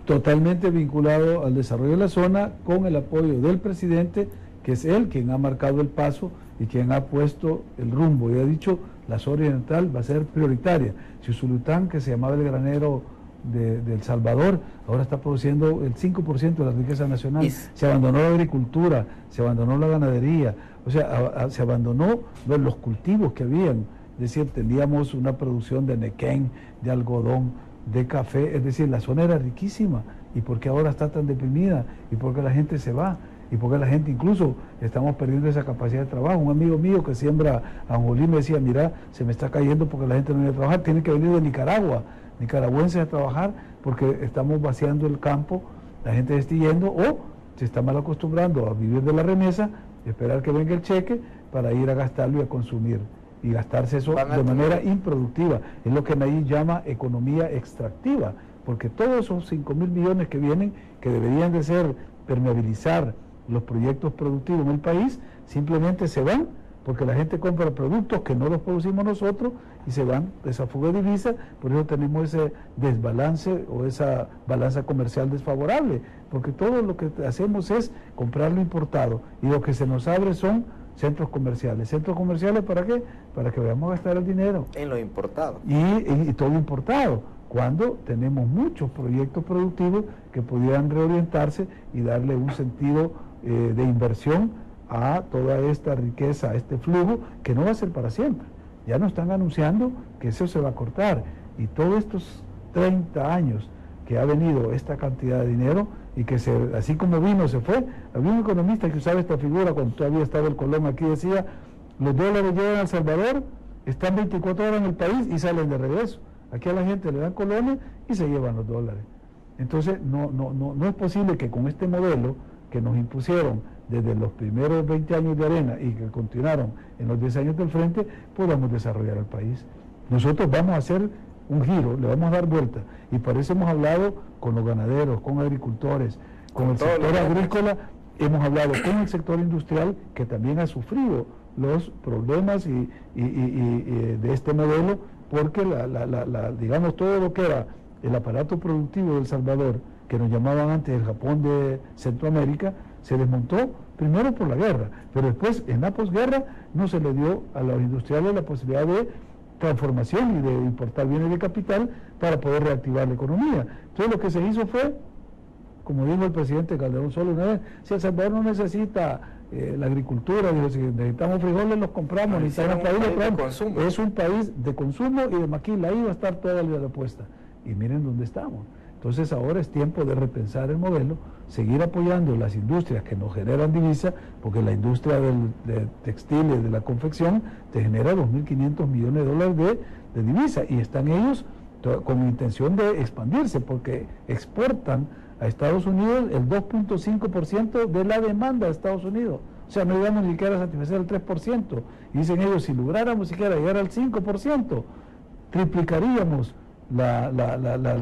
totalmente vinculado al desarrollo de la zona, con el apoyo del presidente, que es él quien ha marcado el paso y quien ha puesto el rumbo y ha dicho la zona oriental va a ser prioritaria. Xuxulután, que se llamaba el granero de El Salvador, ahora está produciendo el 5% de la riqueza nacional. Se abandonó la agricultura, se abandonó la ganadería, o sea, se abandonó los cultivos que habían. Es decir, teníamos una producción de nequén, de algodón, de café, es decir, la zona era riquísima. ¿Y por qué ahora está tan deprimida? ¿Y por qué la gente se va? ¿Y por qué la gente incluso estamos perdiendo esa capacidad de trabajo? Un amigo mío que siembra ajonjolí me decía, mira, se me está cayendo porque la gente no viene a trabajar, tiene que venir de Nicaragua, nicaragüenses a trabajar, porque estamos vaciando el campo, la gente está yendo o se está mal acostumbrando a vivir de la remesa, esperar que venga el cheque para ir a gastarlo y a consumir. Y gastarse eso de manera improductiva. Es lo que Nayib llama economía extractiva, porque todos esos 5.000 millones que vienen, que deberían de ser permeabilizar los proyectos productivos en el país, simplemente se van, porque la gente compra productos que no los producimos nosotros y se van de esa fuga de divisas. Por eso tenemos ese desbalance o esa balanza comercial desfavorable, porque todo lo que hacemos es comprar lo importado y lo que se nos abre son centros comerciales. ¿Centros comerciales para qué? Para que vayamos a gastar el dinero en lo importado. Y todo importado, cuando tenemos muchos proyectos productivos que pudieran reorientarse y darle un sentido de inversión a toda esta riqueza, a este flujo, que no va a ser para siempre. Ya nos están anunciando que eso se va a cortar, y todos estos 30 años que ha venido esta cantidad de dinero, y que así como vino, se fue. Había un economista que usaba esta figura cuando todavía estaba el Colón aquí, decía, los dólares llegan a El Salvador, están 24 horas en el país y salen de regreso. Aquí a la gente le dan colones y se llevan los dólares. Entonces no es posible que con este modelo que nos impusieron desde los primeros 20 años de Arena y que continuaron en los 10 años del frente, podamos desarrollar el país. Nosotros vamos a hacer un giro, le vamos a dar vuelta, y por eso hemos hablado con los ganaderos, con agricultores, con el sector agrícola, hemos hablado con el sector industrial, que también ha sufrido los problemas de este modelo, porque digamos, todo lo que era el aparato productivo de El Salvador, que nos llamaban antes el Japón de Centroamérica, se desmontó primero por la guerra, pero después en la posguerra no se le dio a los industriales la posibilidad de transformación y de importar bienes de capital para poder reactivar la economía. Entonces lo que se hizo fue, como dijo el presidente Calderón solo una vez, si El Salvador no necesita la agricultura, dijo, si necesitamos frijoles los compramos, necesitamos país, es un país de consumo y de maquila, ahí va a estar toda la vida puesta. Y miren dónde estamos. Entonces ahora es tiempo de repensar el modelo, seguir apoyando las industrias que nos generan divisa, porque la industria de textiles, de la confección, te genera 2.500 millones de dólares de divisa, y están ellos con intención de expandirse, porque exportan a Estados Unidos el 2.5% de la demanda de Estados Unidos. O sea, no llegamos ni siquiera a satisfacer el 3%. Y dicen ellos, si lográramos siquiera llegar al 5%, triplicaríamos la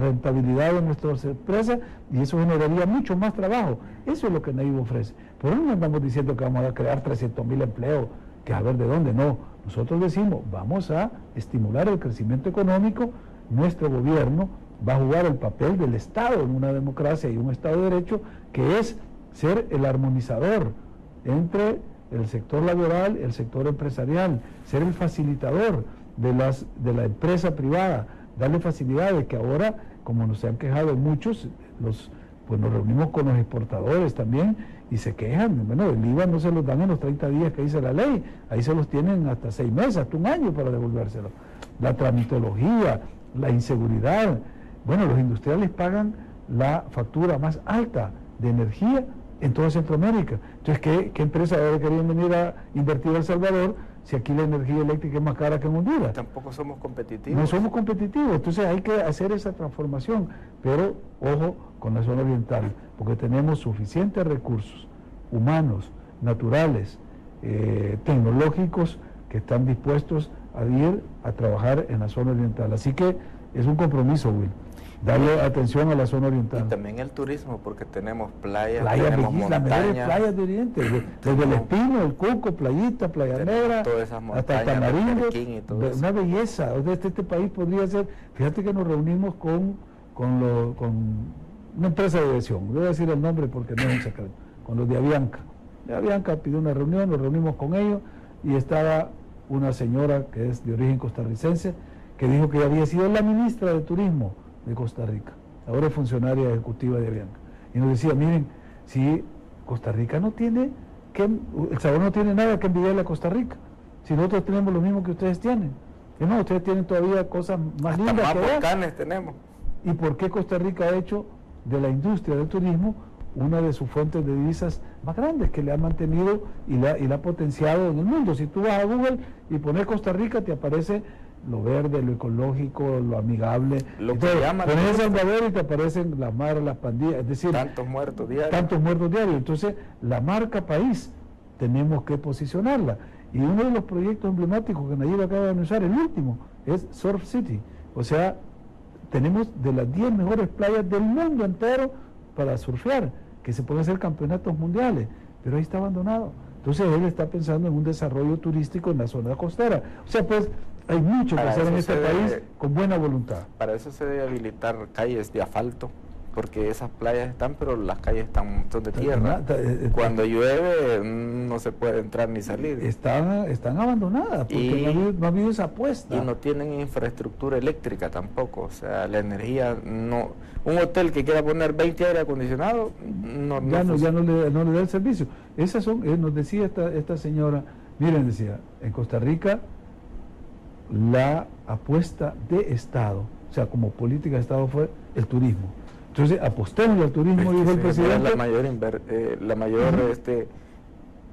rentabilidad de nuestras empresas, y eso generaría mucho más trabajo. Eso es lo que Nayib ofrece. Por eso no andamos diciendo que vamos a crear 300.000 empleos, que a ver de dónde, no. Nosotros decimos, vamos a estimular el crecimiento económico, nuestro gobierno va a jugar el papel del Estado en una democracia y un Estado de Derecho, que es ser el armonizador entre el sector laboral, el sector empresarial, ser el facilitador de la empresa privada, darle facilidades, que ahora, como nos han quejado muchos, los pues nos reunimos con los exportadores también y se quejan. Bueno, el IVA no se los dan en los 30 días que dice la ley, ahí se los tienen hasta 6 meses, hasta un año para devolvérselo. La tramitología, la inseguridad. Bueno, los industriales pagan la factura más alta de energía en toda Centroamérica. Entonces, ¿qué empresas ahora querían venir a invertir a El Salvador si aquí la energía eléctrica es más cara que en Honduras? Tampoco somos competitivos. No somos competitivos, entonces hay que hacer esa transformación, pero ojo con la zona oriental, porque tenemos suficientes recursos humanos, naturales, tecnológicos, que están dispuestos a ir a trabajar en la zona oriental. Así que es un compromiso, Will, darle atención a la zona oriental. Y también el turismo, porque tenemos playas, Playas tenemos bellísimas, las mejores montañas. playas de Oriente, desde el Espino, el Cuco, Playita, Playa Tenemos Negra, todas esas hasta el montañas, Tamarindo, Perquín y todo eso. una belleza. O sea, este país podría ser, fíjate que nos reunimos con una empresa de aviación, voy a decir el nombre porque no es un secreto, con los de Avianca. De Avianca pidió una reunión, nos reunimos con ellos y estaba una señora que es de origen costarricense, que dijo que había sido la ministra de Turismo de Costa Rica, ahora es funcionaria ejecutiva de Avianca, y nos decía, miren, si Costa Rica no tiene, El Salvador no tiene nada que envidiarle a Costa Rica, si nosotros tenemos lo mismo que ustedes tienen, y no, ustedes tienen todavía cosas más Hasta lindas más que allá. volcanes tenemos. ¿Y por qué Costa Rica ha hecho de la industria del turismo una de sus fuentes de divisas más grandes, que le ha mantenido y la ha potenciado en el mundo? Si tú vas a Google y pones Costa Rica, te aparece lo verde, lo ecológico, lo amigable. Lo que Entonces, llaman pones El Salvador y te aparecen las maras, las pandillas, es decir, tantos muertos diarios. tantos muertos diarios. Entonces, la marca país tenemos que posicionarla. Y uno de los proyectos emblemáticos que Nayib acaba de anunciar, el último, es Surf City. O sea, tenemos de las 10 mejores playas del mundo entero para surfear, que se pueden hacer campeonatos mundiales, pero ahí está abandonado. Entonces él está pensando en un desarrollo turístico en la zona costera. O sea, pues hay mucho que hacer en este país con buena voluntad. Para eso se debe habilitar calles de asfalto, porque esas playas están, pero las calles son de tierra. Cuando llueve no se puede entrar ni salir. Están abandonadas, porque no ha habido esa apuesta. Y no tienen infraestructura eléctrica tampoco, o sea, la energía no... Un hotel que quiera poner 20 aire acondicionado, ya no le da el servicio. Esas son, nos decía esta señora, miren, decía, en Costa Rica la apuesta de Estado, o sea, como política de Estado fue el turismo. Entonces, apostemos al turismo, dijo el presidente.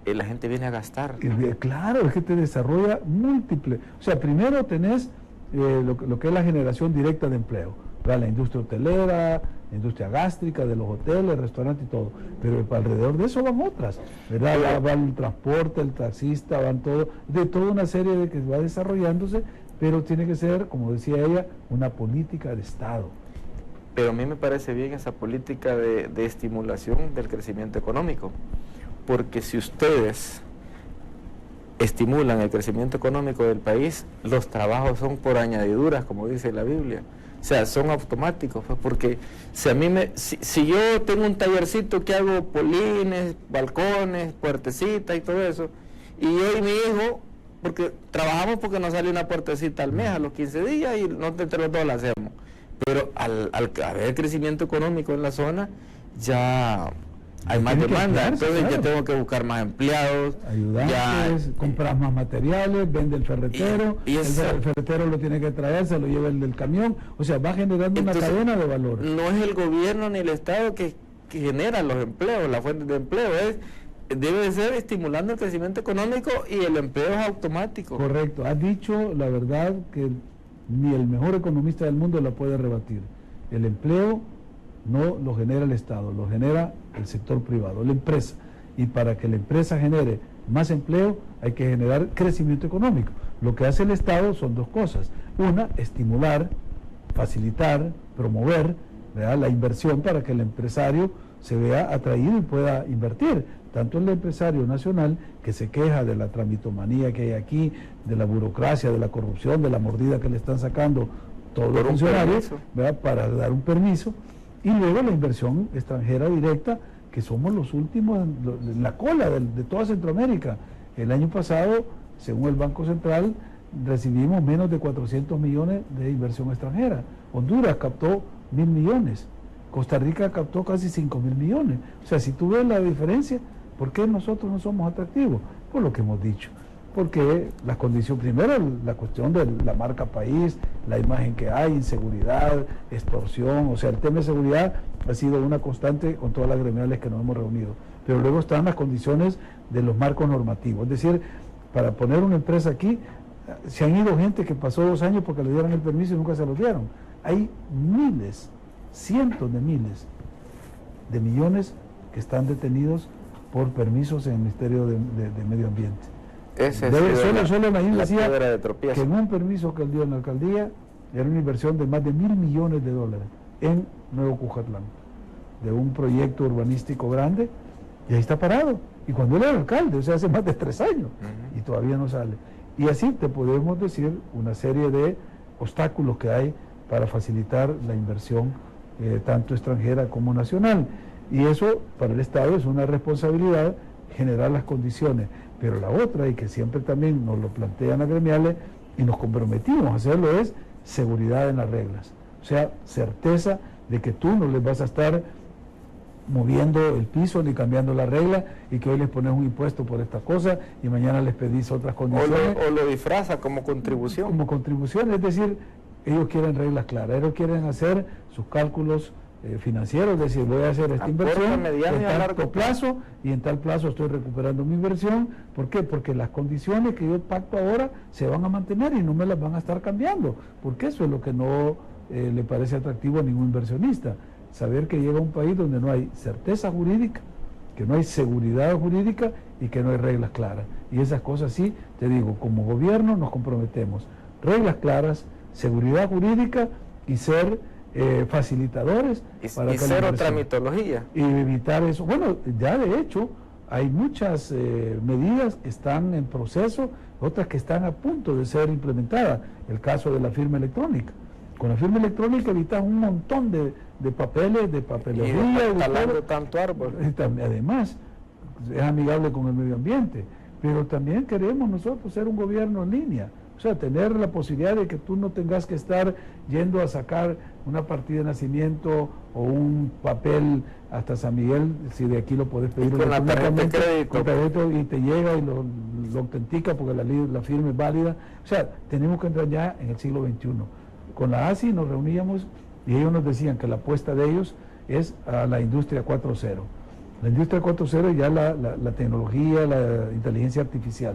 La gente viene a gastar. Claro, es que te desarrolla múltiple. O sea, primero tenés lo que es la generación directa de empleo, ¿verdad? La industria hotelera, la industria gástrica, de los hoteles, restaurantes y todo. Pero alrededor de eso van otras, ¿verdad? Va el transporte, el taxista, van todo, de toda una serie de que va desarrollándose, pero tiene que ser, como decía ella, una política de Estado. Pero a mí me parece bien esa política de estimulación del crecimiento económico, porque si ustedes estimulan el crecimiento económico del país, los trabajos son por añadiduras, como dice la Biblia, o sea, son automáticos, pues, porque si yo tengo un tallercito que hago polines, balcones, puertecitas y todo eso, y yo y mi hijo, porque trabajamos porque nos sale una puertecita al mes, a los 15 días, y entre los dos la hacemos. Pero al haber crecimiento económico en la zona, ya hay más demanda, entonces claro, yo tengo que buscar más empleados, ayudantes, compras más materiales, vende el ferretero, el ferretero lo tiene que traer, se lo lleva el del camión, o sea, va generando entonces, una cadena de valor. No es el gobierno ni el Estado que genera los empleos, las fuentes de empleo, debe de ser estimulando el crecimiento económico y el empleo es automático. Correcto, has dicho la verdad que ni el mejor economista del mundo la puede rebatir. El empleo no lo genera el Estado, lo genera el sector privado, la empresa. Y para que la empresa genere más empleo, hay que generar crecimiento económico. Lo que hace el Estado son dos cosas. Una, estimular, facilitar, promover, ¿verdad?, la inversión para que el empresario se vea atraído y pueda invertir. Tanto el empresario nacional, que se queja de la tramitomanía que hay aquí, de la burocracia, de la corrupción, de la mordida que le están sacando todos los funcionarios, ¿verdad?, para dar un permiso, y luego la inversión extranjera directa, que somos los últimos en la cola de toda Centroamérica. El año pasado, según el Banco Central, recibimos menos de 400 millones de inversión extranjera. Honduras captó 1.000 millones. Costa Rica captó casi 5.000 millones. O sea, si tú ves la diferencia, ¿por qué nosotros no somos atractivos? Por lo que hemos dicho. Porque las condiciones, primero la cuestión de la marca país, la imagen que hay, inseguridad, extorsión, o sea, el tema de seguridad ha sido una constante con todas las gremiales que nos hemos reunido. Pero luego están las condiciones de los marcos normativos. Es decir, para poner una empresa aquí, se han ido gente que pasó 2 años porque le dieron el permiso y nunca se lo dieron. Hay miles, cientos de miles de millones que están detenidos por permisos en el Ministerio de Medio Ambiente. Solo la isla decía que en un permiso que él dio en la alcaldía era una inversión de más de $1.000 millones en Nuevo Cujatlán, de un proyecto urbanístico grande, y ahí está parado. Y cuando él era alcalde, o sea, hace más de 3 años, y todavía no sale. Y así te podemos decir una serie de obstáculos que hay para facilitar la inversión, tanto extranjera como nacional. Y eso para el Estado es una responsabilidad, generar las condiciones. Pero la otra, y que siempre también nos lo plantean las gremiales, y nos comprometimos a hacerlo, es seguridad en las reglas. O sea, certeza de que tú no les vas a estar moviendo el piso ni cambiando la regla, y que hoy les pones un impuesto por esta cosa y mañana les pedís otras condiciones. O lo disfraza como contribución. Como contribución, es decir, ellos quieren reglas claras, ellos quieren hacer sus cálculos financieros, es decir, voy a hacer esta inversión en tal plazo, y en tal plazo estoy recuperando mi inversión. ¿Por qué? Porque las condiciones que yo pacto ahora se van a mantener y no me las van a estar cambiando, porque eso es lo que no le parece atractivo a ningún inversionista, saber que llega a un país donde no hay certeza jurídica, que no hay seguridad jurídica y que no hay reglas claras. Y esas cosas sí, te digo, como gobierno nos comprometemos, reglas claras, seguridad jurídica y ser facilitadores para y cero tramitología y evitar eso. Bueno, ya de hecho hay muchas medidas que están en proceso, otras que están a punto de ser implementadas. El caso de la firma electrónica. Con la firma electrónica evitas un montón de papeles, de papelería, y talando tanto árbol. Además es amigable con el medio ambiente, pero también queremos nosotros ser un gobierno en línea. O sea, tener la posibilidad de que tú no tengas que estar yendo a sacar una partida de nacimiento o un papel hasta San Miguel, si de aquí lo puedes pedir con la tarjeta de crédito, y te llega y lo autentica porque la firma es válida. O sea, tenemos que entrar ya en el siglo XXI. Con la ASI nos reuníamos y ellos nos decían que la apuesta de ellos es a la industria 4.0. La industria 4.0 ya la tecnología, la inteligencia artificial.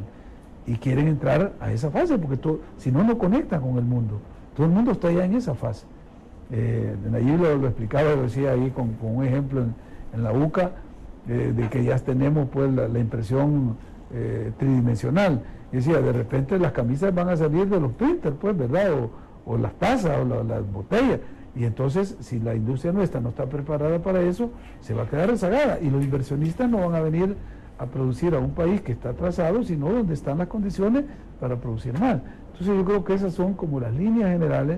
Y quieren entrar a esa fase, porque si no, no conectan con el mundo. Todo el mundo está ya en esa fase. Allí lo explicaba, lo decía ahí con un ejemplo en la UCA, de que ya tenemos pues la impresión tridimensional. Y decía, de repente las camisas van a salir de los printers, pues, ¿verdad? O las tazas, o las botellas. Y entonces, si la industria nuestra no está preparada para eso, se va a quedar rezagada. Y los inversionistas no van a venir a producir a un país que está atrasado, sino donde están las condiciones para producir más. Entonces yo creo que esas son como las líneas generales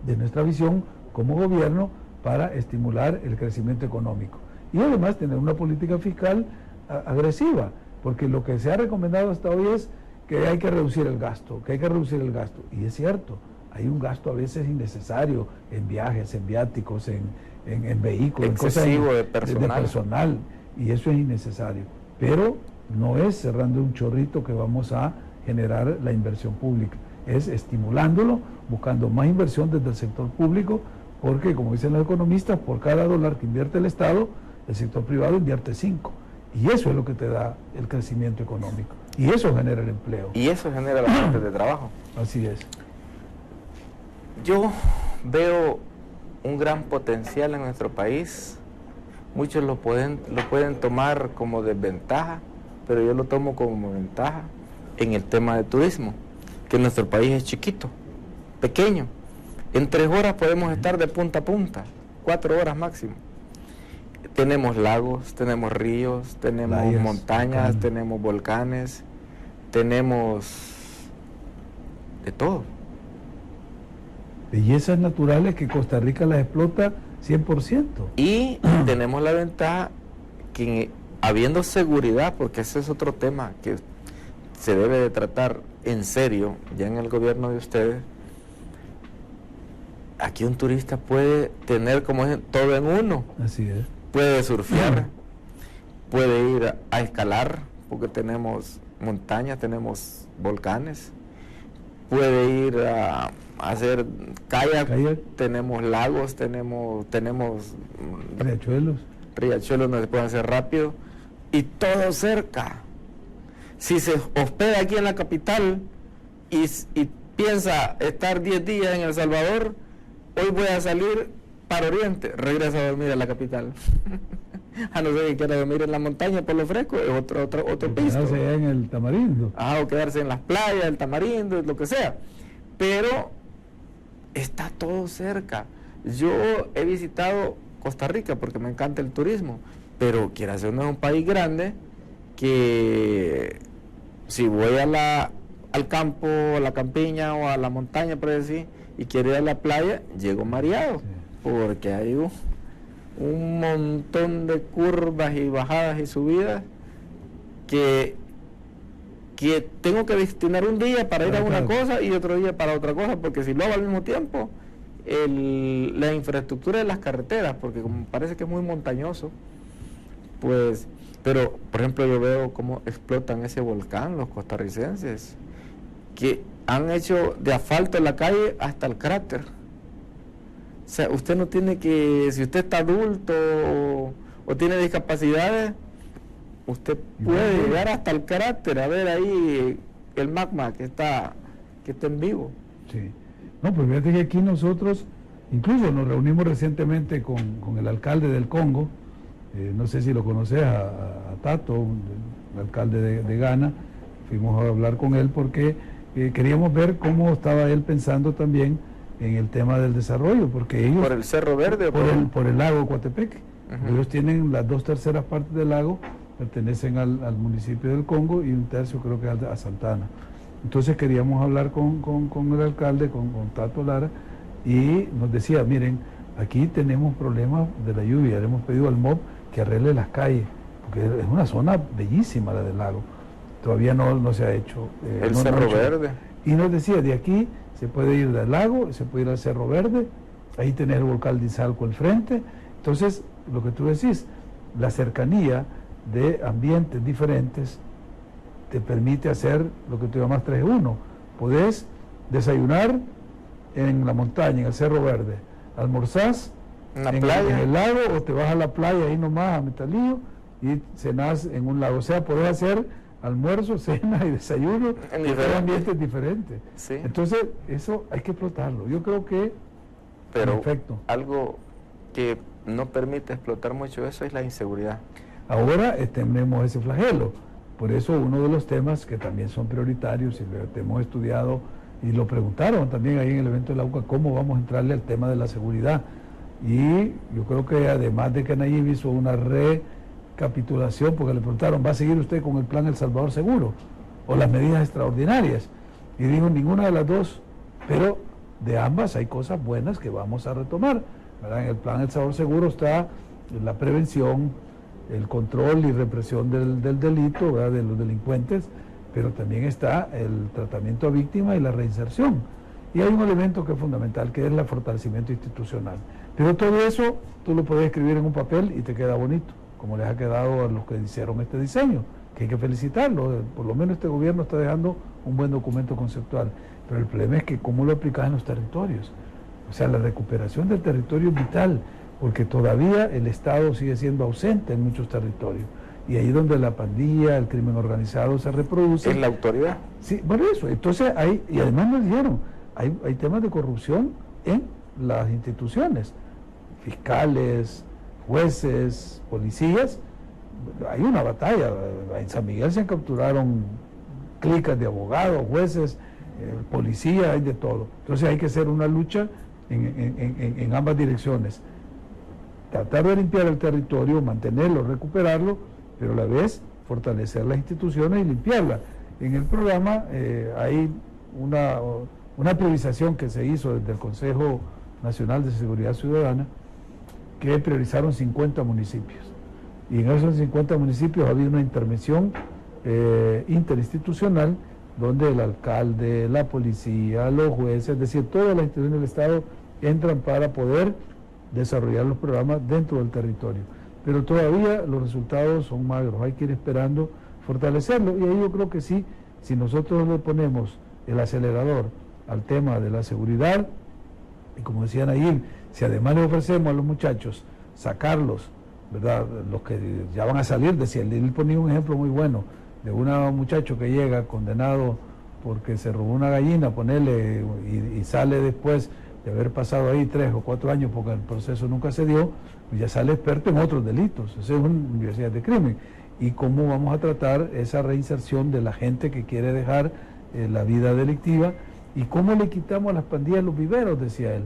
de nuestra visión como gobierno para estimular el crecimiento económico. Y además tener una política fiscal agresiva, porque lo que se ha recomendado hasta hoy es que hay que reducir el gasto, Y es cierto, hay un gasto a veces innecesario en viajes, en viáticos, en vehículos, excesivo en cosas de personal, y eso es innecesario. Pero no es cerrando un chorrito que vamos a generar la inversión pública, es estimulándolo, buscando más inversión desde el sector público, porque como dicen los economistas, por cada dólar que invierte el Estado, el sector privado invierte 5, y eso es lo que te da el crecimiento económico, y eso genera el empleo. Y eso genera las fuentes de trabajo. Así es. Yo veo un gran potencial en nuestro país. Muchos lo pueden tomar como desventaja, pero yo lo tomo como ventaja en el tema de turismo, que nuestro país es chiquito, pequeño. En 3 horas podemos estar de punta a punta, 4 horas máximo. Tenemos lagos, tenemos ríos, tenemos montañas, tenemos volcanes, tenemos de todo. Bellezas naturales que Costa Rica las explota 100%. Y tenemos la ventaja que habiendo seguridad, porque ese es otro tema que se debe de tratar en serio ya en el gobierno de ustedes, aquí un turista puede tener como todo en uno. Así es. Puede surfear, puede ir a escalar, porque tenemos montañas, tenemos volcanes, puede ir a hacer kayak, tenemos lagos, tenemos riachuelos donde se puede hacer rápido, y todo cerca. Si se hospeda aquí en la capital y piensa estar 10 días en El Salvador, hoy voy a salir para Oriente, regresa a dormir a la capital. A no ser que quiera dormir en la montaña por lo fresco, es otro piso. Quedarse en el Tamarindo. O quedarse en las playas, el Tamarindo, lo que sea. Pero está todo cerca. Yo he visitado Costa Rica porque me encanta el turismo, pero quieras o no, es un país grande que si voy al campo, a la campiña o a la montaña, por decir, y quiero ir a la playa, llego mareado, porque hay un montón de curvas y bajadas y subidas que tengo que destinar un día para ir a una cosa y otro día para otra cosa, porque si lo hago al mismo tiempo, la infraestructura de las carreteras, porque como parece que es muy montañoso, pues, pero por ejemplo yo veo cómo explotan ese volcán los costarricenses, que han hecho de asfalto en la calle hasta el cráter. O sea, usted no tiene que, si usted está adulto o tiene discapacidades, usted puede llegar hasta el cráter a ver ahí el magma que está en vivo. Sí. No, pues fíjate que aquí nosotros, incluso nos reunimos recientemente con el alcalde del Congo, no sé si lo conoces, a Tato, el alcalde de Ghana. Fuimos a hablar con él porque queríamos ver cómo estaba él pensando también en el tema del desarrollo, porque ellos... ¿Por el Cerro Verde? Por el lago Coatepeque. Ellos tienen las 2/3 partes del lago, pertenecen al municipio del Congo, y 1/3 creo que a Santana. Entonces queríamos hablar con el alcalde, con Tato Lara, y nos decía, miren, aquí tenemos problemas de la lluvia, le hemos pedido al MOB que arregle las calles, porque es una zona bellísima la del lago, todavía no se ha hecho. El Cerro Verde. Y nos decía, de aquí se puede ir del lago, se puede ir al Cerro Verde, ahí tenés el volcán de Izalco al frente. Entonces, lo que tú decís, la cercanía de ambientes diferentes te permite hacer lo que tú llamas 3-1. Podés desayunar en la montaña, en el Cerro Verde, almorzás en el lago, o te vas a la playa ahí nomás a Metalillo y cenás en un lago. O sea, podés hacer almuerzo, cena y desayuno en ambientes diferentes. Sí. Entonces, eso hay que explotarlo. Yo creo que, pero en efecto, algo que no permite explotar mucho eso es la inseguridad. Ahora tenemos ese flagelo. Por eso uno de los temas que también son prioritarios, y lo hemos estudiado, y lo preguntaron también ahí en el evento de la UCA, cómo vamos a entrarle al tema de la seguridad. Y yo creo que además de que Nayib hizo una recapitulación, porque le preguntaron, ¿va a seguir usted con el plan El Salvador Seguro o las medidas extraordinarias? Y dijo, ninguna de las dos, pero de ambas hay cosas buenas que vamos a retomar, ¿verdad? En el plan El Salvador Seguro está la prevención, el control y represión del delito, ¿verdad?, de los delincuentes, pero también está el tratamiento a víctimas y la reinserción. Y hay un elemento que es fundamental, que es el fortalecimiento institucional. Pero todo eso tú lo puedes escribir en un papel y te queda bonito, como les ha quedado a los que hicieron este diseño, que hay que felicitarlo. Por lo menos este gobierno está dejando un buen documento conceptual. Pero el problema es que cómo lo aplicas en los territorios. O sea, la recuperación del territorio es vital, porque todavía el Estado sigue siendo ausente en muchos territorios. Y ahí donde la pandilla, el crimen organizado se reproduce. ¿Es la autoridad? Sí, bueno, eso. Entonces hay, y además nos dijeron, hay temas de corrupción en las instituciones, fiscales, jueces, policías. Hay una batalla. En San Miguel se capturaron clicas de abogados, jueces, policía, hay de todo. Entonces hay que hacer una lucha en ambas direcciones. Tratar de limpiar el territorio, mantenerlo, recuperarlo, pero a la vez fortalecer las instituciones y limpiarlas. En el programa hay una priorización que se hizo desde el Consejo Nacional de Seguridad Ciudadana, que priorizaron 50 municipios. Y en esos 50 municipios había una intervención interinstitucional, donde el alcalde, la policía, los jueces, es decir, todas las instituciones del Estado entran para poder desarrollar los programas dentro del territorio. Pero todavía los resultados son magros, hay que ir esperando fortalecerlo, y ahí yo creo que sí, si nosotros le ponemos el acelerador al tema de la seguridad, y como decían ahí, si además le ofrecemos a los muchachos sacarlos, ¿verdad? Los que ya van a salir, decía, él ponía un ejemplo muy bueno de un muchacho que llega condenado porque se robó una gallina, ponerle, y sale después de haber pasado ahí 3 o 4 años porque el proceso nunca se dio, pues ya sale experto en otros delitos. Esa es una universidad de crimen. Y cómo vamos a tratar esa reinserción de la gente que quiere dejar la vida delictiva, y cómo le quitamos a las pandillas los viveros, decía él,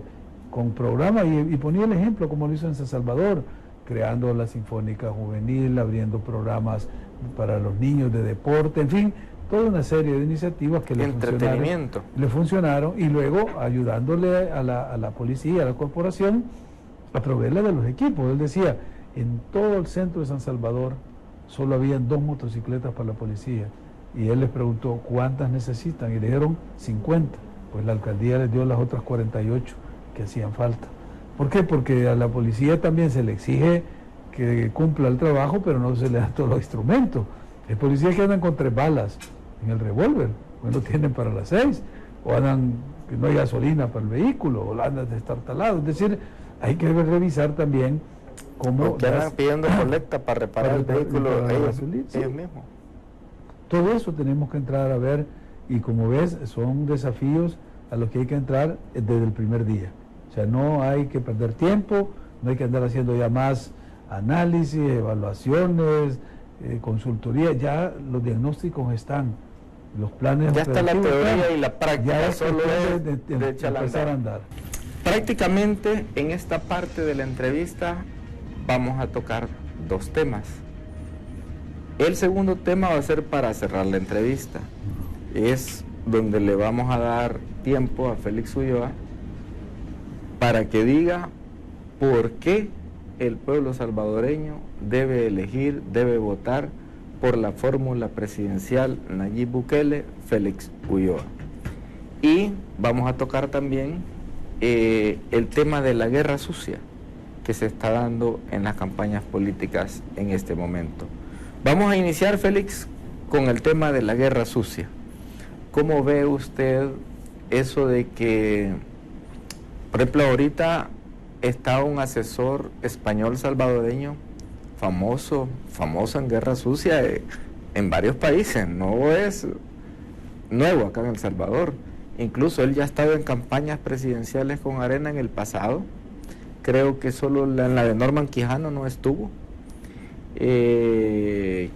con programas, y ponía el ejemplo como lo hizo en San Salvador, creando la Sinfónica Juvenil, abriendo programas para los niños de deporte, en fin, toda una serie de iniciativas que le funcionaron, y luego ayudándole a la policía, a la corporación, a proveerle de los equipos. Él decía, en todo el centro de San Salvador solo habían 2 motocicletas para la policía, y él les preguntó cuántas necesitan, y le dijeron 50, pues la alcaldía les dio las otras 48 que hacían falta. ¿Por qué? Porque a la policía también se le exige que cumpla el trabajo, pero no se le dan todos los instrumentos. Hay policías que andan con 3 balas en el revólver, pues lo tienen para las 6, o andan que no hay gasolina para el vehículo, o andan destartalados. Es decir, hay que revisar también cómo... que andan pidiendo colecta para reparar el vehículo ellos mismos. Todo eso tenemos que entrar a ver, y como ves, son desafíos a los que hay que entrar desde el primer día. O sea, no hay que perder tiempo, no hay que andar haciendo ya más análisis, evaluaciones, consultoría, ya los diagnósticos están, los planes... Ya está la teoría y la práctica, ya solo es de empezar a andar. Prácticamente en esta parte de la entrevista vamos a tocar 2 temas. El segundo tema va a ser para cerrar la entrevista, es donde le vamos a dar tiempo a Félix Ulloa para que diga por qué el pueblo salvadoreño debe elegir, debe votar por la fórmula presidencial Nayib Bukele, Félix Ulloa. Y vamos a tocar también el tema de la guerra sucia que se está dando en las campañas políticas en este momento. Vamos a iniciar, Félix, con el tema de la guerra sucia. ¿Cómo ve usted eso de que, por ejemplo, ahorita está un asesor español salvadoreño famoso en guerra sucia en varios países? No es nuevo acá en El Salvador. Incluso él ya ha estado en campañas presidenciales con Arena en el pasado. Creo que solo en la de Norman Quijano no estuvo. Este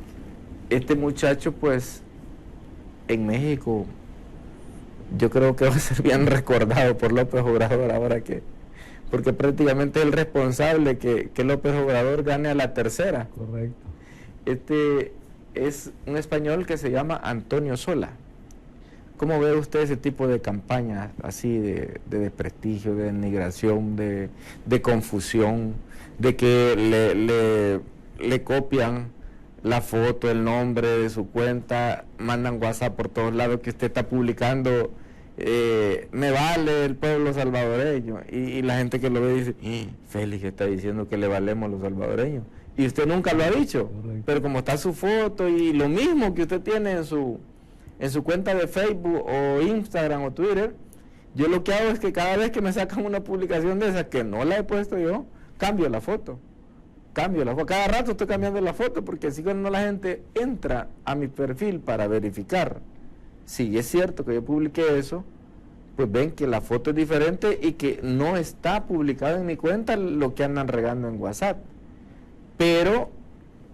muchacho, pues, en México, yo creo que va a ser bien recordado por López Obrador ahora porque prácticamente es el responsable que López Obrador gane a la tercera. Correcto. Este es un español que se llama Antonio Sola. ¿Cómo ve usted ese tipo de campañas así de desprestigio, de denigración, de confusión, de que le copian la foto, el nombre de su cuenta, mandan WhatsApp por todos lados que usted está publicando, me vale el pueblo salvadoreño, y la gente que lo ve dice, Félix está diciendo que le valemos los salvadoreños, y usted nunca lo ha dicho? Correcto. Pero como está su foto y lo mismo que usted tiene en su cuenta de Facebook o Instagram o Twitter, yo lo que hago es que cada vez que me sacan una publicación de esas que no la he puesto yo, cambio la foto. Cada rato estoy cambiando la foto, porque así cuando la gente entra a mi perfil para verificar si es cierto que yo publiqué eso, pues ven que la foto es diferente y que no está publicado en mi cuenta lo que andan regando en WhatsApp. Pero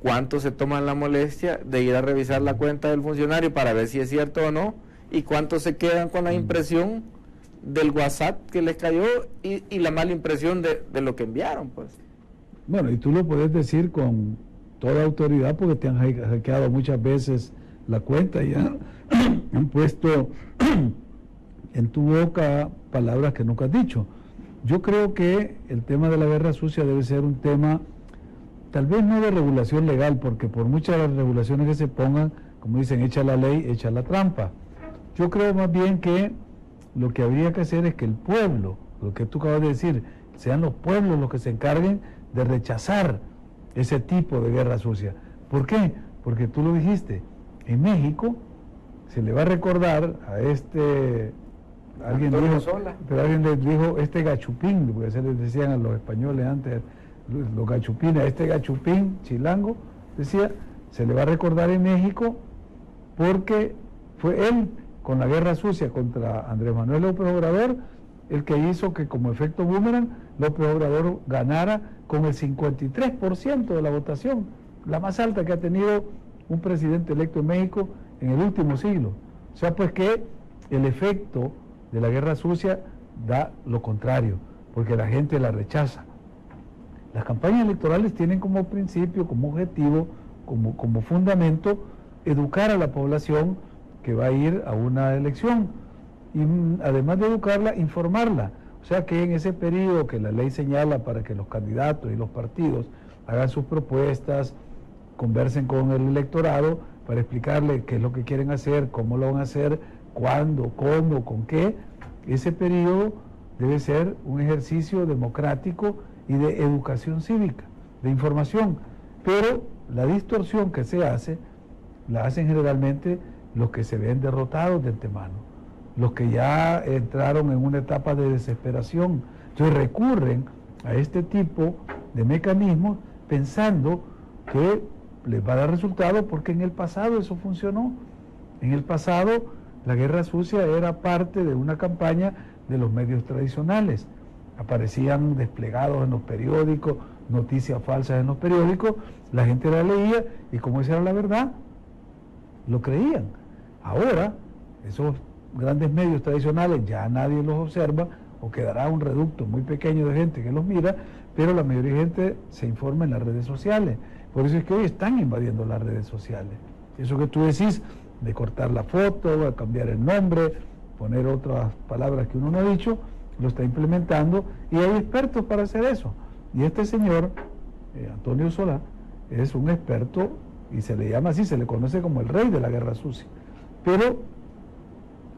¿cuántos se toman la molestia de ir a revisar la cuenta del funcionario para ver si es cierto o no? ¿Y cuántos se quedan con la impresión del WhatsApp que les cayó y la mala impresión de lo que enviaron, pues? Bueno, y tú lo puedes decir con toda autoridad porque te han hackeado muchas veces la cuenta y han puesto en tu boca palabras que nunca has dicho. Yo creo que el tema de la guerra sucia debe ser un tema, tal vez no de regulación legal, porque por muchas de las regulaciones que se pongan, como dicen, echa la ley, echa la trampa. Yo creo más bien que lo que habría que hacer es que el pueblo lo que tú acabas de decir, sean los pueblos los que se encarguen de rechazar ese tipo de guerra sucia. ¿Por qué? Porque tú lo dijiste, en México se le va a recordar a alguien le dijo este gachupín, porque se les decían a los españoles antes, los gachupines, este gachupín chilango, decía, se le va a recordar en México porque fue él, con la guerra sucia contra Andrés Manuel López Obrador, el que hizo que como efecto boomerang López Obrador ganara con el 53% de la votación, la más alta que ha tenido un presidente electo en México en el último siglo. O sea, pues que el efecto de la guerra sucia da lo contrario, porque la gente la rechaza. Las campañas electorales tienen como principio, como objetivo, como fundamento, educar a la población que va a ir a una elección. Y además de educarla, informarla. O sea que en ese periodo que la ley señala para que los candidatos y los partidos hagan sus propuestas, conversen con el electorado para explicarle qué es lo que quieren hacer, cómo lo van a hacer, cuándo, cómo, con qué, ese periodo debe ser un ejercicio democrático y de educación cívica, de información. Pero la distorsión que se hace, la hacen generalmente los que se ven derrotados de antemano, los que ya entraron en una etapa de desesperación. Entonces recurren a este tipo de mecanismos pensando que les va a dar resultado porque en el pasado eso funcionó. En el pasado la guerra sucia era parte de una campaña de los medios tradicionales. Aparecían desplegados en los periódicos, noticias falsas en los periódicos, la gente la leía y como esa era la verdad, lo creían. Ahora, esos grandes medios tradicionales ya nadie los observa o quedará un reducto muy pequeño de gente que los mira, pero la mayoría de gente se informa en las redes sociales. Por eso es que hoy están invadiendo las redes sociales. Eso que tú decís de cortar la foto, cambiar el nombre, poner otras palabras que uno no ha dicho, lo está implementando y hay expertos para hacer eso. Y este señor, Antonio Solá, es un experto y se le llama así, se le conoce como el rey de la guerra sucia. Pero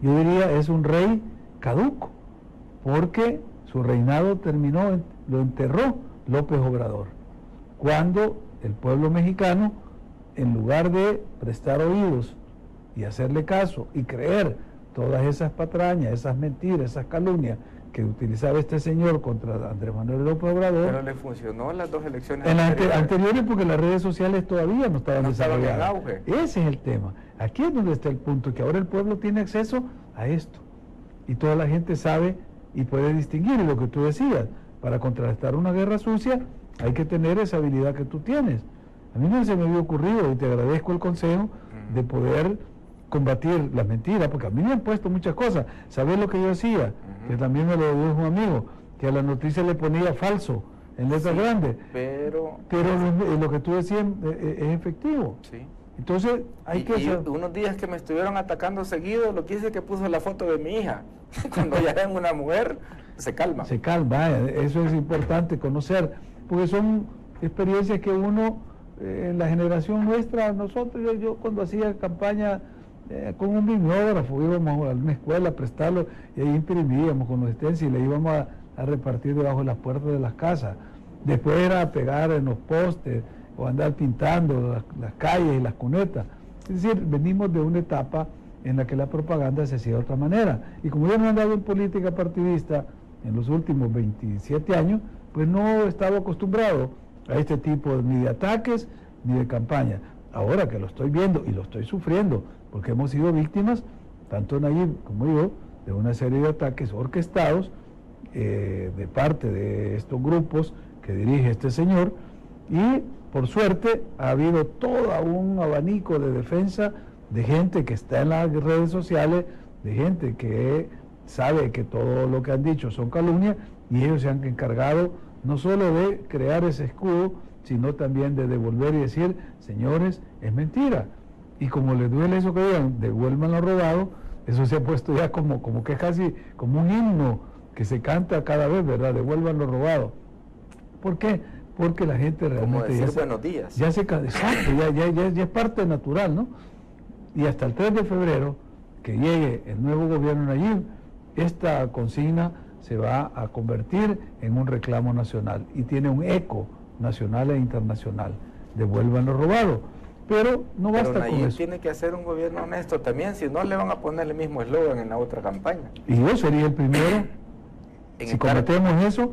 yo diría es un rey caduco, porque su reinado terminó, lo enterró López Obrador, cuando el pueblo mexicano, en lugar de prestar oídos y hacerle caso y creer todas esas patrañas, esas mentiras, esas calumnias que utilizaba este señor contra Andrés Manuel López Obrador. Pero le funcionó en las dos elecciones anteriores porque las redes sociales todavía no estaban desarrolladas. En auge. Ese es el tema. Aquí es donde está el punto, que ahora el pueblo tiene acceso a esto. Y toda la gente sabe y puede distinguir. Y lo que tú decías, para contrarrestar una guerra sucia hay que tener esa habilidad que tú tienes. A mí no se me había ocurrido, y te agradezco el consejo, de poder combatir las mentiras, porque a mí me han puesto muchas cosas. ¿Sabes lo que yo hacía? Que también me lo dijo un amigo, que a la noticia le ponía falso en letras grandes. Pero lo que tú decías es efectivo. Sí. Entonces y unos días que me estuvieron atacando seguido, lo que hice que puso la foto de mi hija. Cuando ya ven una mujer, se calma. Se calma, eso es importante conocer, porque son experiencias que uno, en la generación nuestra, nosotros, yo cuando hacía campaña con un mimeógrafo, íbamos a una escuela a prestarlo y ahí imprimíamos con los stencils y le íbamos a repartir debajo de las puertas de las casas. Después era pegar en los postes o andar pintando las calles y las cunetas. Es decir, venimos de una etapa en la que la propaganda se hacía de otra manera. Y como yo no he andado en política partidista en los últimos 27 años, pues no estaba acostumbrado a este tipo ni de ataques ni de campaña. Ahora que lo estoy viendo y lo estoy sufriendo, porque hemos sido víctimas, tanto Nayib como yo, de una serie de ataques orquestados de parte de estos grupos que dirige este señor, y por suerte ha habido todo un abanico de defensa de gente que está en las redes sociales, de gente que sabe que todo lo que han dicho son calumnias, y ellos se han encargado no solo de crear ese escudo, sino también de devolver y decir, señores, es mentira. Y como les duele eso que digan, devuelvan lo robado, eso se ha puesto ya como que es casi como un himno que se canta cada vez, ¿verdad? Devuelvan lo robado. ¿Por qué? Porque la gente realmente... Como decir buenos días. Exacto, ya es parte natural, ¿no? Y hasta el 3 de febrero, que llegue el nuevo gobierno Nayib, esta consigna se va a convertir en un reclamo nacional y tiene un eco nacional e internacional. Devuelvan lo robado. Pero no basta con Nayib eso. tiene que hacer un gobierno honesto también, si no le van a poner el mismo eslogan en la otra campaña. Y yo sería el primero, si cometemos eso,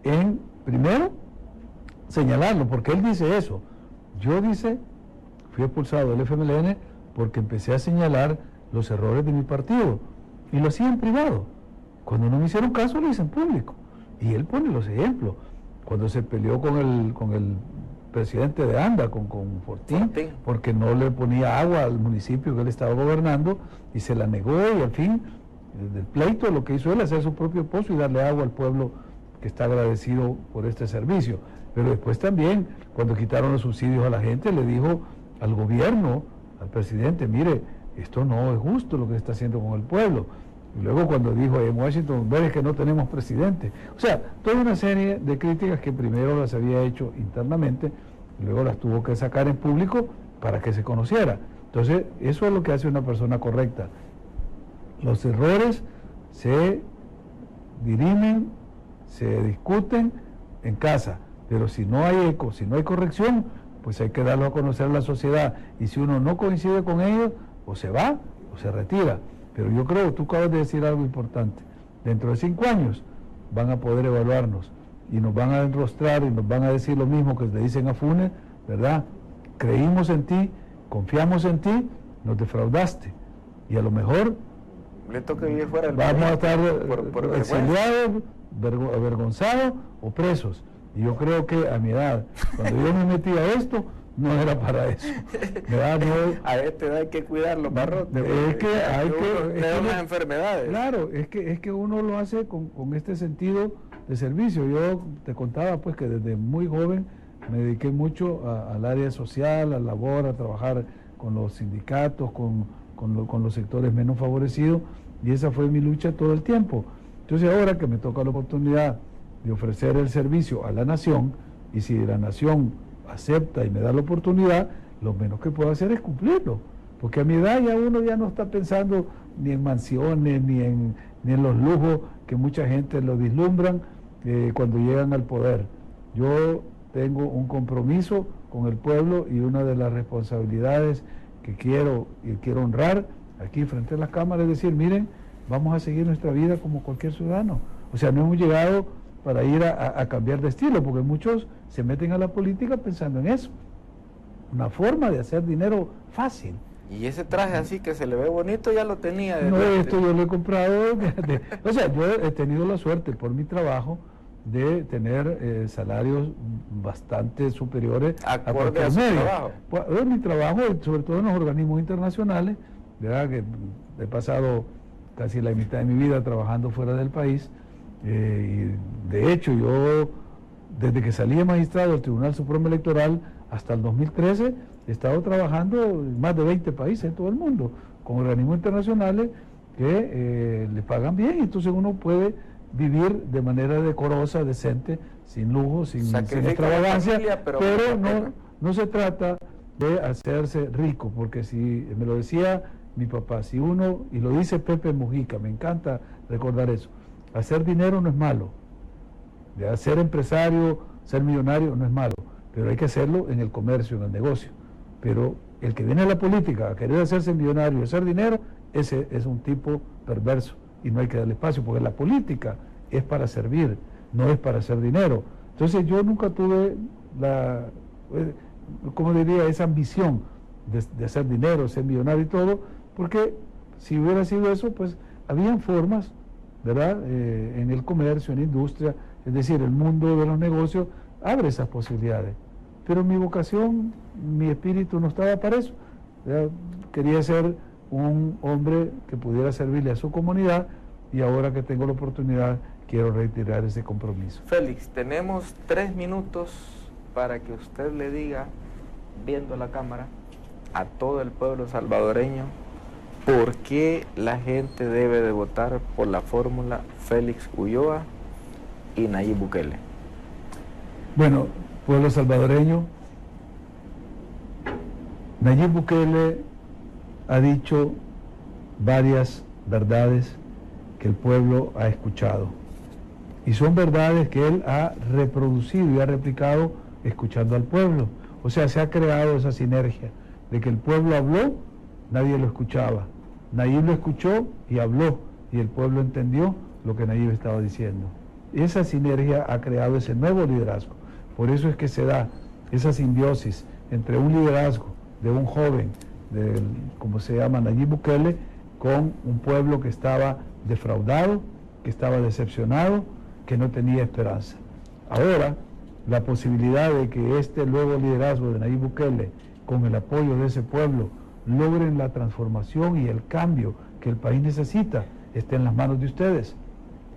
en primero señalarlo, porque él dice eso. Yo fui expulsado del FMLN porque empecé a señalar los errores de mi partido y lo hacía en privado. Cuando no me hicieron caso lo hice en público y él pone los ejemplos. Cuando se peleó con el presidente de ANDA, con Fortín, porque no le ponía agua al municipio que él estaba gobernando y se la negó, y al fin del pleito lo que hizo él hacer su propio pozo y darle agua al pueblo que está agradecido por este servicio. Pero después también, cuando quitaron los subsidios a la gente, le dijo al gobierno, al presidente, mire, esto no es justo lo que está haciendo con el pueblo. Y luego cuando dijo en Washington, ves que no tenemos presidente. O sea, toda una serie de críticas que primero las había hecho internamente, y luego las tuvo que sacar en público para que se conociera. Entonces, eso es lo que hace una persona correcta. Los errores se dirimen, se discuten en casa, pero si no hay eco, si no hay corrección, pues hay que darlo a conocer a la sociedad, y si uno no coincide con ellos, o se va o se retira. Pero yo creo, tú acabas de decir algo importante, dentro de 5 años van a poder evaluarnos y nos van a enrostrar y nos van a decir lo mismo que le dicen a Funes, ¿verdad? Creímos en ti, confiamos en ti, nos defraudaste, y a lo mejor le toca vivir fuera del vamos país a estar por exiliados, avergonzados o presos. Y yo creo que a mi edad, cuando yo me metí a esto, no era para eso. A esta edad hay que cuidar los barrotes. Es que hay que... Tenemos unas enfermedades. Claro, es que uno lo hace con este sentido de servicio. Yo te contaba pues que desde muy joven me dediqué mucho al área social, a la labor, a trabajar con los sindicatos, con los sectores menos favorecidos, y esa fue mi lucha todo el tiempo. Entonces ahora que me toca la oportunidad de ofrecer el servicio a la nación, y si la nación acepta y me da la oportunidad, lo menos que puedo hacer es cumplirlo, porque a mi edad ya uno ya no está pensando ni en mansiones, ni en los lujos que mucha gente lo vislumbran cuando llegan al poder. Yo tengo un compromiso con el pueblo, y una de las responsabilidades que quiero honrar aquí frente a las cámaras es decir, miren, vamos a seguir nuestra vida como cualquier ciudadano. O sea, no hemos llegado para ir a cambiar de estilo, porque muchos se meten a la política pensando en eso, una forma de hacer dinero fácil. Y ese traje así que se le ve bonito ya lo tenía. No, esto yo lo he comprado. O sea, yo he tenido la suerte por mi trabajo de tener salarios bastante superiores a cualquier medio. Pues, mi trabajo, sobre todo en los organismos internacionales, ¿verdad? Que he pasado casi la mitad de mi vida trabajando fuera del país. Y de hecho yo, desde que salí de magistrado del Tribunal Supremo Electoral hasta el 2013, he estado trabajando en más de 20 países en todo el mundo, con organismos internacionales que le pagan bien, y entonces uno puede vivir de manera decorosa, decente, sin lujo, sin extravagancia, familia, pero no se trata de hacerse rico, porque si, me lo decía mi papá, si uno, y lo dice Pepe Mujica, me encanta recordar eso, hacer dinero no es malo, de ser empresario, ser millonario no es malo, pero hay que hacerlo en el comercio, en el negocio. Pero el que viene a la política a querer hacerse millonario y hacer dinero, ese es un tipo perverso, y no hay que darle espacio, porque la política es para servir, no es para hacer dinero. Entonces yo nunca tuve como diría, esa ambición de hacer dinero, ser millonario y todo, porque si hubiera sido eso, pues habían formas, ¿verdad? En el comercio, en la industria, es decir, el mundo de los negocios abre esas posibilidades. Pero mi vocación, mi espíritu no estaba para eso, ¿verdad? Quería ser un hombre que pudiera servirle a su comunidad, y ahora que tengo la oportunidad quiero retirar ese compromiso. Félix, tenemos 3 minutos para que usted le diga, viendo la cámara, a todo el pueblo salvadoreño, por qué la gente debe de votar por la fórmula Félix Ulloa y Nayib Bukele. Bueno, pueblo salvadoreño, Nayib Bukele ha dicho varias verdades que el pueblo ha escuchado. Y son verdades que él ha reproducido y ha replicado escuchando al pueblo. O sea, se ha creado esa sinergia de que el pueblo habló, nadie lo escuchaba. Nayib lo escuchó y habló, y el pueblo entendió lo que Nayib estaba diciendo. Esa sinergia ha creado ese nuevo liderazgo. Por eso es que se da esa simbiosis entre un liderazgo de un joven, como se llama Nayib Bukele, con un pueblo que estaba defraudado, que estaba decepcionado, que no tenía esperanza. Ahora, la posibilidad de que este nuevo liderazgo de Nayib Bukele, con el apoyo de ese pueblo, logren la transformación y el cambio que el país necesita, está en las manos de ustedes.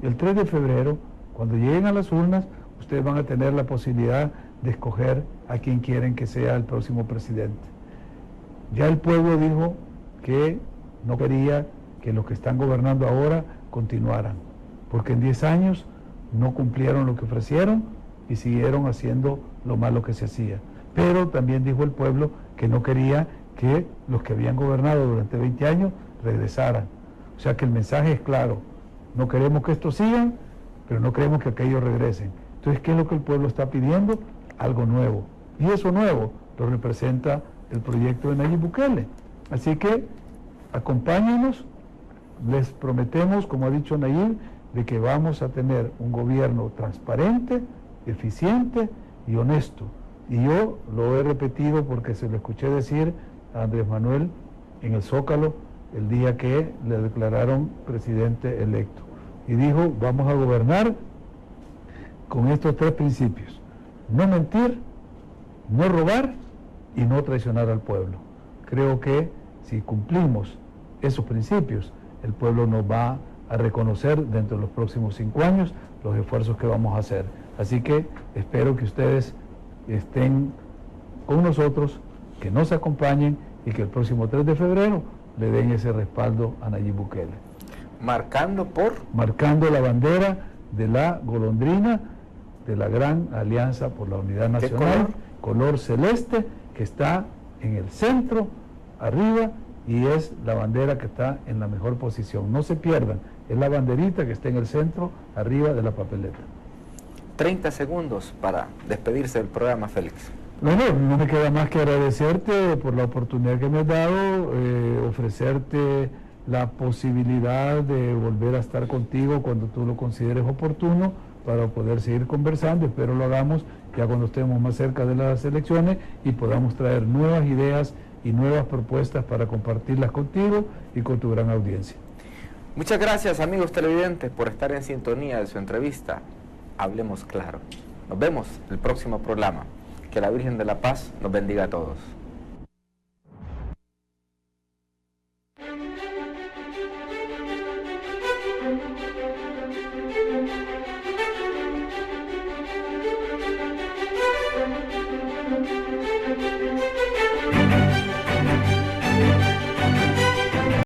El 3 de febrero, cuando lleguen a las urnas, ustedes van a tener la posibilidad de escoger a quien quieren que sea el próximo presidente. Ya el pueblo dijo que no quería que los que están gobernando ahora continuaran, porque en 10 años no cumplieron lo que ofrecieron y siguieron haciendo lo malo que se hacía. Pero también dijo el pueblo que no quería que los que habían gobernado durante 20 años regresaran. O sea que el mensaje es claro: no queremos que estos sigan, pero no queremos que aquellos regresen. Entonces, ¿qué es lo que el pueblo está pidiendo? Algo nuevo. Y eso nuevo lo representa el proyecto de Nayib Bukele. Así que acompáñenos, les prometemos, como ha dicho Nayib, de que vamos a tener un gobierno transparente, eficiente y honesto. Y yo lo he repetido porque se lo escuché decir a Andrés Manuel en el Zócalo el día que le declararon presidente electo. Y dijo: vamos a gobernar con estos 3 principios: no mentir, no robar y no traicionar al pueblo. Creo que si cumplimos esos principios, el pueblo nos va a reconocer dentro de los próximos 5 años los esfuerzos que vamos a hacer. Así que espero que ustedes estén con nosotros, que nos acompañen y que el próximo 3 de febrero le den ese respaldo a Nayib Bukele. Marcando la bandera de la golondrina de la Gran Alianza por la Unidad Nacional, color celeste, que está en el centro, arriba, y es la bandera que está en la mejor posición. No se pierdan, es la banderita que está en el centro, arriba de la papeleta. 30 segundos para despedirse del programa, Félix. Bueno, no me queda más que agradecerte por la oportunidad que me has dado, ofrecerte la posibilidad de volver a estar contigo cuando tú lo consideres oportuno para poder seguir conversando. Espero lo hagamos ya cuando estemos más cerca de las elecciones y podamos traer nuevas ideas y nuevas propuestas para compartirlas contigo y con tu gran audiencia. Muchas gracias, amigos televidentes, por estar en sintonía de su entrevista Hablemos Claro. Nos vemos en el próximo programa. Que la Virgen de la Paz nos bendiga a todos.